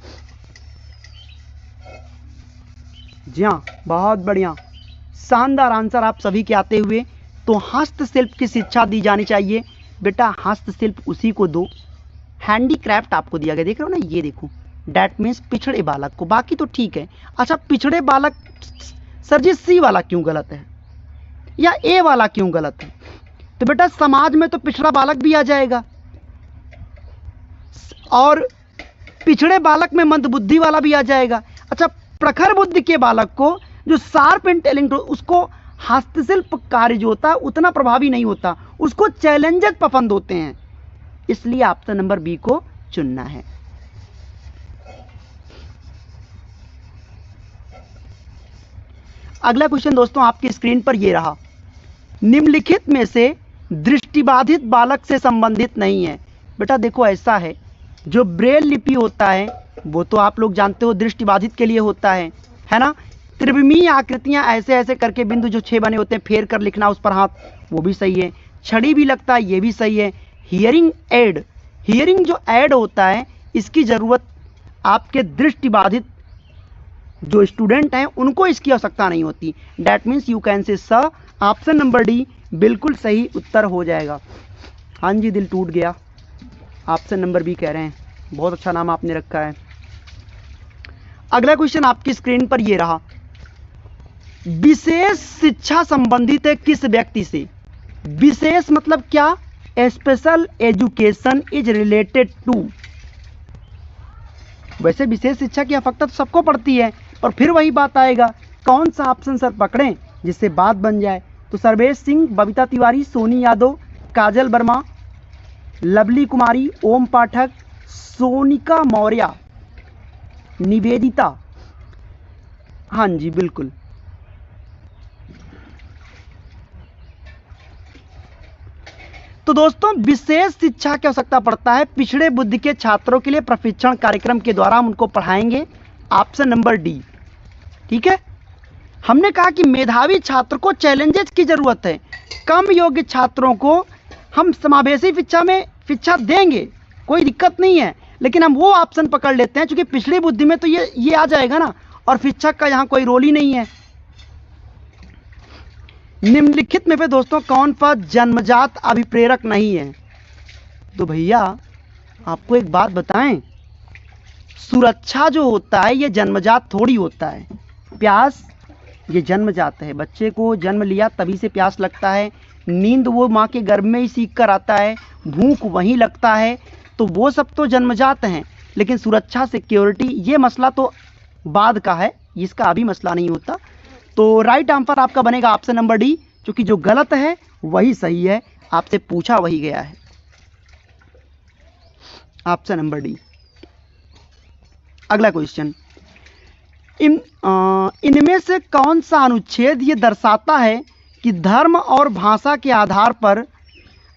जी हाँ, बहुत बढ़िया, शानदार आंसर आप सभी के आते हुए। तो हस्तशिल्प की शिक्षा दी जानी चाहिए। बेटा हस्तशिल्प उसी को दो, हैंडीक्राफ्ट आपको दिया गया, देख रहे हो ना, ये देखो, डैट मीन्स पिछड़े बालक को, बाकी तो ठीक है। अच्छा, पिछड़े बालक सर जी सी वाला क्यों गलत है या ए वाला क्यों गलत है? तो बेटा समाज में तो पिछड़ा बालक भी आ जाएगा, और पिछड़े बालक में मंदबुद्धि वाला भी आ जाएगा। अच्छा, प्रखर बुद्धि के बालक को, जो शार्प इंटेलिजेंट, उसको हस्तशिल्प कार्य जो होता है उतना प्रभावी नहीं होता, उसको चैलेंजेस पसंद होते हैं। इसलिए ऑप्शन नंबर बी को चुनना है। अगला क्वेश्चन दोस्तों आपकी स्क्रीन पर ये रहा, निम्नलिखित में से दृष्टिबाधित बालक से संबंधित नहीं है। बेटा देखो ऐसा है, जो ब्रेल लिपि होता है वो तो आप लोग जानते हो दृष्टिबाधित के लिए होता है ना। त्रिविमीय आकृतियां ऐसे ऐसे करके बिंदु जो 6 बने होते हैं फेर कर लिखना उस पर हाथ, वो भी सही है। छड़ी भी लगता है, ये भी सही है। हियरिंग एड, हियरिंग जो ऐड होता है इसकी ज़रूरत आपके दृष्टिबाधित जो स्टूडेंट हैं उनको इसकी आवश्यकता नहीं होती। That means you can say स, ऑप्शन नंबर डी बिल्कुल सही उत्तर हो जाएगा। हाँ जी, दिल टूट गया, ऑप्शन नंबर बी कह रहे हैं, बहुत अच्छा नाम आपने रखा है। अगला क्वेश्चन आपकी स्क्रीन पर ये रहा, विशेष शिक्षा संबंधित है किस व्यक्ति से? विशेष मतलब क्या? Special education is related to. वैसे विशेष शिक्षा की आवश्यकता तो सबको पड़ती है, और फिर वही बात आएगा, कौन सा ऑप्शन सर पकड़ें जिससे बात बन जाए? तो सर्वेश सिंह, बबीता तिवारी, सोनी यादव, काजल वर्मा, लवली कुमारी, ओम पाठक, सोनिका मौर्य, निवेदिता। हाँ जी बिल्कुल, तो दोस्तों विशेष शिक्षा की आवश्यकता पड़ता है पिछड़े बुद्धि के छात्रों के लिए प्रशिक्षण कार्यक्रम के द्वारा हम उनको पढ़ाएंगे, ऑप्शन नंबर डी। ठीक है, हमने कहा कि मेधावी छात्र को चैलेंजेस की जरूरत है, कम योग्य छात्रों को हम समावेशी शिक्षा में शिक्षा देंगे, कोई दिक्कत नहीं है, लेकिन हम वो ऑप्शन पकड़ लेते हैं क्योंकि पिछड़ी बुद्धि में तो ये आ जाएगा ना, और शिक्षक का यहाँ कोई रोल ही नहीं है। निम्नलिखित में से दोस्तों कौन सा जन्मजात अभिप्रेरक नहीं है? तो भैया आपको एक बात बताएं, सुरक्षा जो होता है ये जन्मजात थोड़ी होता है, प्यास ये जन्मजात है, बच्चे को जन्म लिया तभी से प्यास लगता है, नींद वो माँ के गर्भ में ही सीख कर आता है, भूख वहीं लगता है, तो वो सब तो जन्मजात हैं। लेकिन सुरक्षा सिक्योरिटी ये मसला तो बाद का है, इसका अभी मसला नहीं होता। तो राइट आंसर आपका बनेगा ऑप्शन नंबर डी, क्योंकि जो गलत है वही सही है, आपसे पूछा वही गया है, ऑप्शन नंबर डी। अगला क्वेश्चन, इनमें से कौन सा अनुच्छेद ये दर्शाता है कि धर्म और भाषा के आधार पर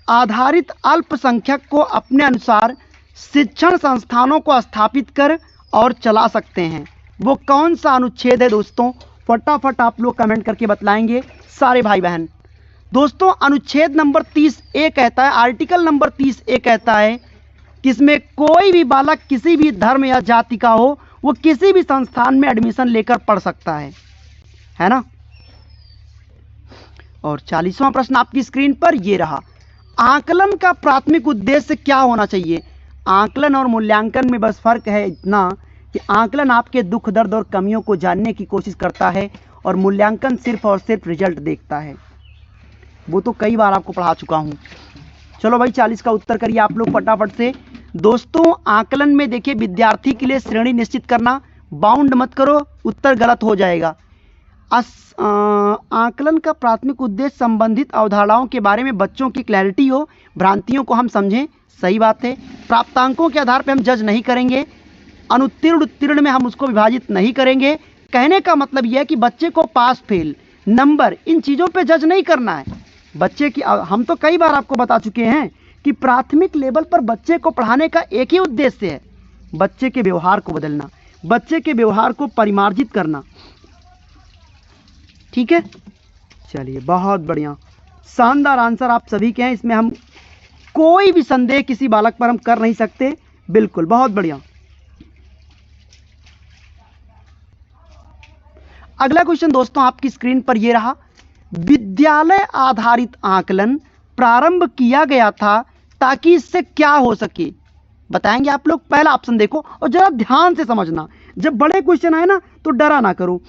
आधारित अल्पसंख्यक को अपने अनुसार शिक्षण संस्थानों को स्थापित कर और चला सकते हैं? वो कौन सा अनुच्छेद है दोस्तों? फटाफट आप लोग कमेंट करके बतलाएंगे सारे भाई बहन। दोस्तों अनुच्छेद नंबर 30A कहता है, आर्टिकल नंबर 30A कहता है कि इसमें कोई भी बालक किसी भी धर्म या जाति का हो वो किसी भी संस्थान में एडमिशन लेकर पढ़ सकता है ना। और 40वां प्रश्न आपकी स्क्रीन पर ये रहा, आकलन का प्राथमिक उद्देश्य क्या होना चाहिए? आकलन और मूल्यांकन में बस फर्क है इतना कि आकलन आपके दुख दर्द और कमियों को जानने की कोशिश करता है और मूल्यांकन सिर्फ और सिर्फ रिजल्ट देखता है। वो तो कई बार आपको पढ़ा चुका हूं। चलो भाई 40 का उत्तर करिए आप लोग फटाफट से। दोस्तों आकलन में देखिए विद्यार्थी के लिए श्रेणी निश्चित करना, बाउंड मत करो, उत्तर गलत हो जाएगा। आकलन का प्राथमिक उद्देश्य संबंधित अवधारणाओं के बारे में बच्चों की क्लैरिटी हो, भ्रांतियों को हम समझें, सही बात है। प्राप्तांकों के आधार पर हम जज नहीं करेंगे, अनुत्तीर्ण उत्तीर्ण में हम उसको विभाजित नहीं करेंगे। कहने का मतलब यह है कि बच्चे को पास फेल नंबर इन चीज़ों पे जज नहीं करना है। बच्चे की हम तो कई बार आपको बता चुके हैं कि प्राथमिक लेवल पर बच्चे को पढ़ाने का एक ही उद्देश्य है, बच्चे के व्यवहार को बदलना, बच्चे के व्यवहार को परिमार्जित करना। ठीक है, चलिए बहुत बढ़िया। शानदार आंसर आप सभी के हैं, इसमें हम कोई भी संदेह किसी बालक पर हम कर नहीं सकते। बिल्कुल, बहुत बढ़िया। अगला क्वेश्चन दोस्तों आपकी स्क्रीन पर यह रहा, विद्यालय आधारित आकलन प्रारंभ किया गया था ताकि इससे क्या हो सके, बताएंगे आप लोग। पहला ऑप्शन देखो और जरा ध्यान से समझना, जब बड़े क्वेश्चन आए ना तो डरा ना करो।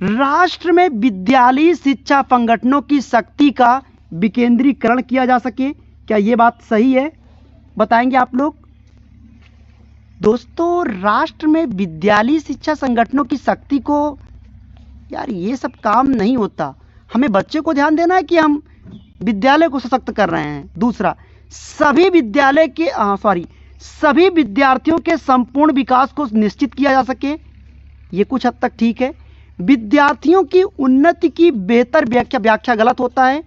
राष्ट्र में विद्यालयी शिक्षा संगठनों की शक्ति का विकेंद्रीकरण किया जा सके, क्या यह बात सही है, बताएंगे आप लोग। दोस्तों राष्ट्र में विद्यालयी शिक्षा संगठनों की शक्ति को, यार ये सब काम नहीं होता, हमें बच्चे को ध्यान देना है कि हम विद्यालय को सशक्त कर रहे हैं। दूसरा, सभी विद्यालय के सभी विद्यार्थियों के संपूर्ण विकास को निश्चित किया जा सके, ये कुछ हद तक ठीक है। विद्यार्थियों की उन्नति की बेहतर व्याख्या गलत होता है।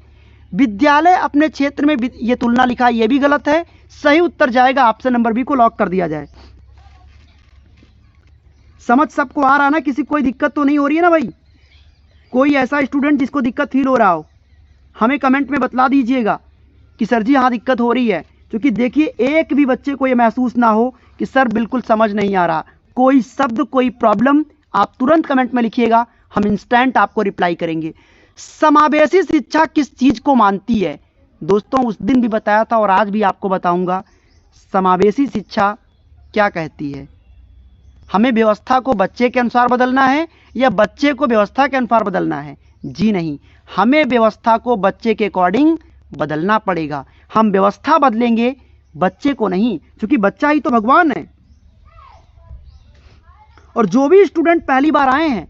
विद्यालय अपने क्षेत्र में ये तुलना लिखा है, ये भी गलत है। सही उत्तर जाएगा ऑप्शन नंबर बी को लॉक कर दिया जाए। समझ सबको आ रहा ना, किसी कोई दिक्कत तो नहीं हो रही है ना भाई। कोई ऐसा स्टूडेंट जिसको दिक्कत फील हो रहा हो हमें कमेंट में बतला दीजिएगा कि सर जी हाँ दिक्कत हो रही है, क्योंकि देखिए एक भी बच्चे को ये महसूस ना हो कि सर बिल्कुल समझ नहीं आ रहा। कोई शब्द कोई प्रॉब्लम आप तुरंत कमेंट में लिखिएगा, हम इंस्टेंट आपको रिप्लाई करेंगे। समावेशी शिक्षा किस चीज को मानती है, दोस्तों उस दिन भी बताया था और आज भी आपको बताऊंगा। समावेशी शिक्षा क्या कहती है, हमें व्यवस्था को बच्चे के अनुसार बदलना है या बच्चे को व्यवस्था के अनुसार बदलना है? जी नहीं, हमें व्यवस्था को बच्चे के अकॉर्डिंग बदलना पड़ेगा। हम व्यवस्था बदलेंगे, बच्चे को नहीं, क्योंकि बच्चा ही तो भगवान है। और जो भी स्टूडेंट पहली बार आए हैं,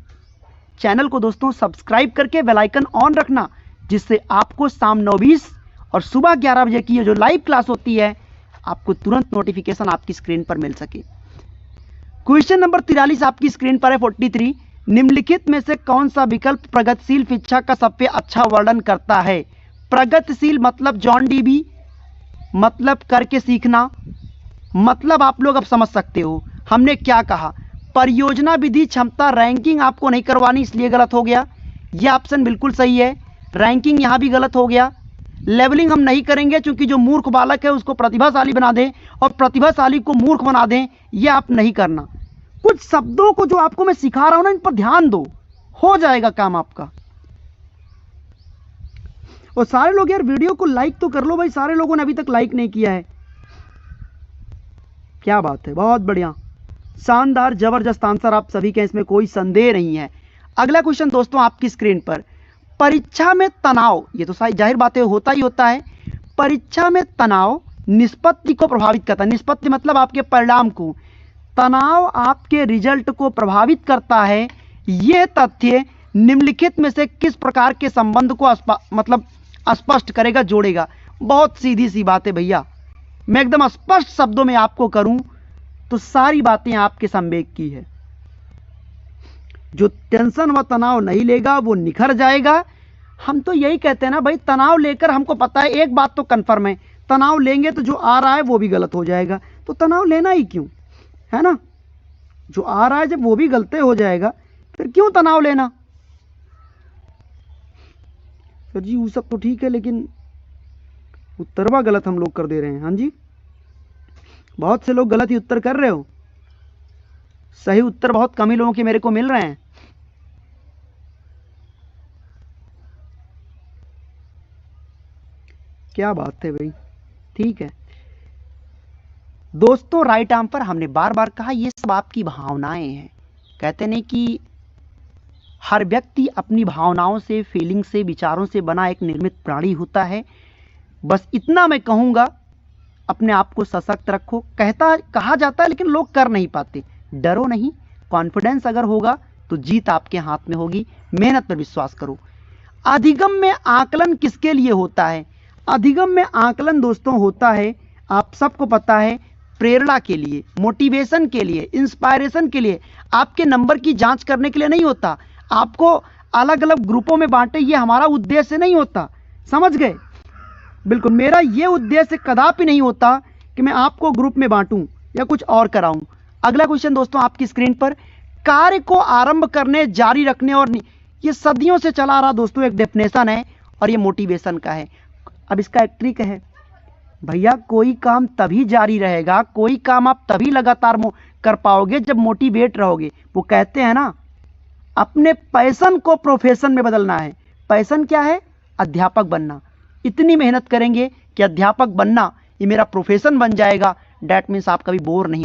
चैनल को दोस्तों सब्सक्राइब करके बेल आइकन ऑन रखना, जिससे आपको शाम 9:20 और सुबह 11 बजे की ये जो लाइव क्लास होती है आपको तुरंत नोटिफिकेशन आपकी स्क्रीन पर मिल सके। क्वेश्चन नंबर 43 आपकी स्क्रीन पर है 43। निम्नलिखित में से कौन सा विकल्प प्रगतिशील शिक्षा का सबसे अच्छा वर्णन करता है? प्रगतिशील मतलब जॉन डीबी, मतलब करके सीखना, मतलब आप लोग अब समझ सकते हो हमने क्या कहा। परियोजना विधि क्षमता रैंकिंग आपको नहीं करवानी इसलिए गलत हो गया, यह ऑप्शन बिल्कुल सही है। रैंकिंग यहां भी गलत हो गया। लेवलिंग हम नहीं करेंगे क्योंकि जो मूर्ख बालक है उसको प्रतिभाशाली बना दें और प्रतिभाशाली को मूर्ख बना दें, यह आप नहीं करना। कुछ शब्दों को जो आपको मैं सिखा रहा हूं ना, इन पर ध्यान दो, हो जाएगा काम आपका। और सारे लोग यार वीडियो को लाइक तो कर लो भाई, सारे लोगों ने अभी तक लाइक नहीं किया है। क्या बात है, बहुत बढ़िया, शानदार, जबरदस्त आंसर आप सभी के, इसमें कोई संदेह नहीं है। अगला क्वेश्चन दोस्तों आपकी स्क्रीन पर, परीक्षा में तनाव, ये तो जाहिर बात है होता ही होता है। परीक्षा में तनाव निष्पत्ति को प्रभावित करता है। निष्पत्ति मतलब आपके परिणाम को। तनाव आपके रिजल्ट को प्रभावित करता है। यह तथ्य निम्नलिखित में से किस प्रकार के संबंध को स्पष्ट करेगा, जोड़ेगा? बहुत सीधी सी बात है भैया, मैं एकदम स्पष्ट शब्दों में आपको करूं तो सारी बातें आपके संवेग की है। जो टेंशन व तनाव नहीं लेगा वो निखर जाएगा। हम तो यही कहते हैं ना भाई, तनाव लेकर हमको पता है एक बात तो कंफर्म है, तनाव लेंगे तो जो आ रहा है वो भी गलत हो जाएगा, तो तनाव लेना ही क्यों, है ना। जो आ रहा है जब वो भी गलत हो जाएगा फिर क्यों तनाव लेना। सर जी वो सब तो ठीक है, लेकिन उत्तरवा गलत हम लोग कर दे रहे हैं। हाँ जी, बहुत से लोग गलत ही उत्तर कर रहे हो, सही उत्तर बहुत कम ही लोगों के मेरे को मिल रहे हैं। क्या बात है भाई, ठीक है दोस्तों। राइट आंसर हमने बार बार कहा, ये सब आपकी भावनाएं हैं। कहते नहीं कि हर व्यक्ति अपनी भावनाओं से, फीलिंग से, विचारों से बना एक निर्मित प्राणी होता है। बस इतना मैं कहूंगा, अपने आप को सशक्त रखो। कहा जाता है लेकिन लोग कर नहीं पाते। डरो नहीं, कॉन्फिडेंस अगर होगा तो जीत आपके हाथ में होगी। मेहनत पर विश्वास करो। अधिगम में आकलन किसके लिए होता है? अधिगम में आकलन दोस्तों होता है, आप सबको पता है, प्रेरणा के लिए, मोटिवेशन के लिए, इंस्पायरेशन के लिए, आपके नंबर की जांच करने के लिए नहीं होता। आपको अलग अलग ग्रुपों में बांटे, ये हमारा उद्देश्य नहीं होता, समझ गए। बिल्कुल मेरा ये उद्देश्य कदापि नहीं होता कि मैं आपको ग्रुप में बांटूं या कुछ और कराऊं। अगला क्वेश्चन दोस्तों आपकी स्क्रीन पर, कार्य को आरंभ करने, जारी रखने और ये सदियों से चला रहा दोस्तों एक डेफिनेशन है, और ये मोटिवेशन का है। अब इसका एक ट्रिक है भैया, कोई काम तभी जारी रहेगा, कोई काम आप तभी लगातार कर पाओगे जब मोटिवेट रहोगे। वो कहते हैं ना, अपने पैशन को प्रोफेशन में बदलना है। पैशन क्या है? अध्यापक बनना। इतनी मेहनत करेंगे कि अध्यापक बनना ये मेरा प्रोफेशन बन जाएगा। डैट मीन्स आप कभी बोर नहीं हो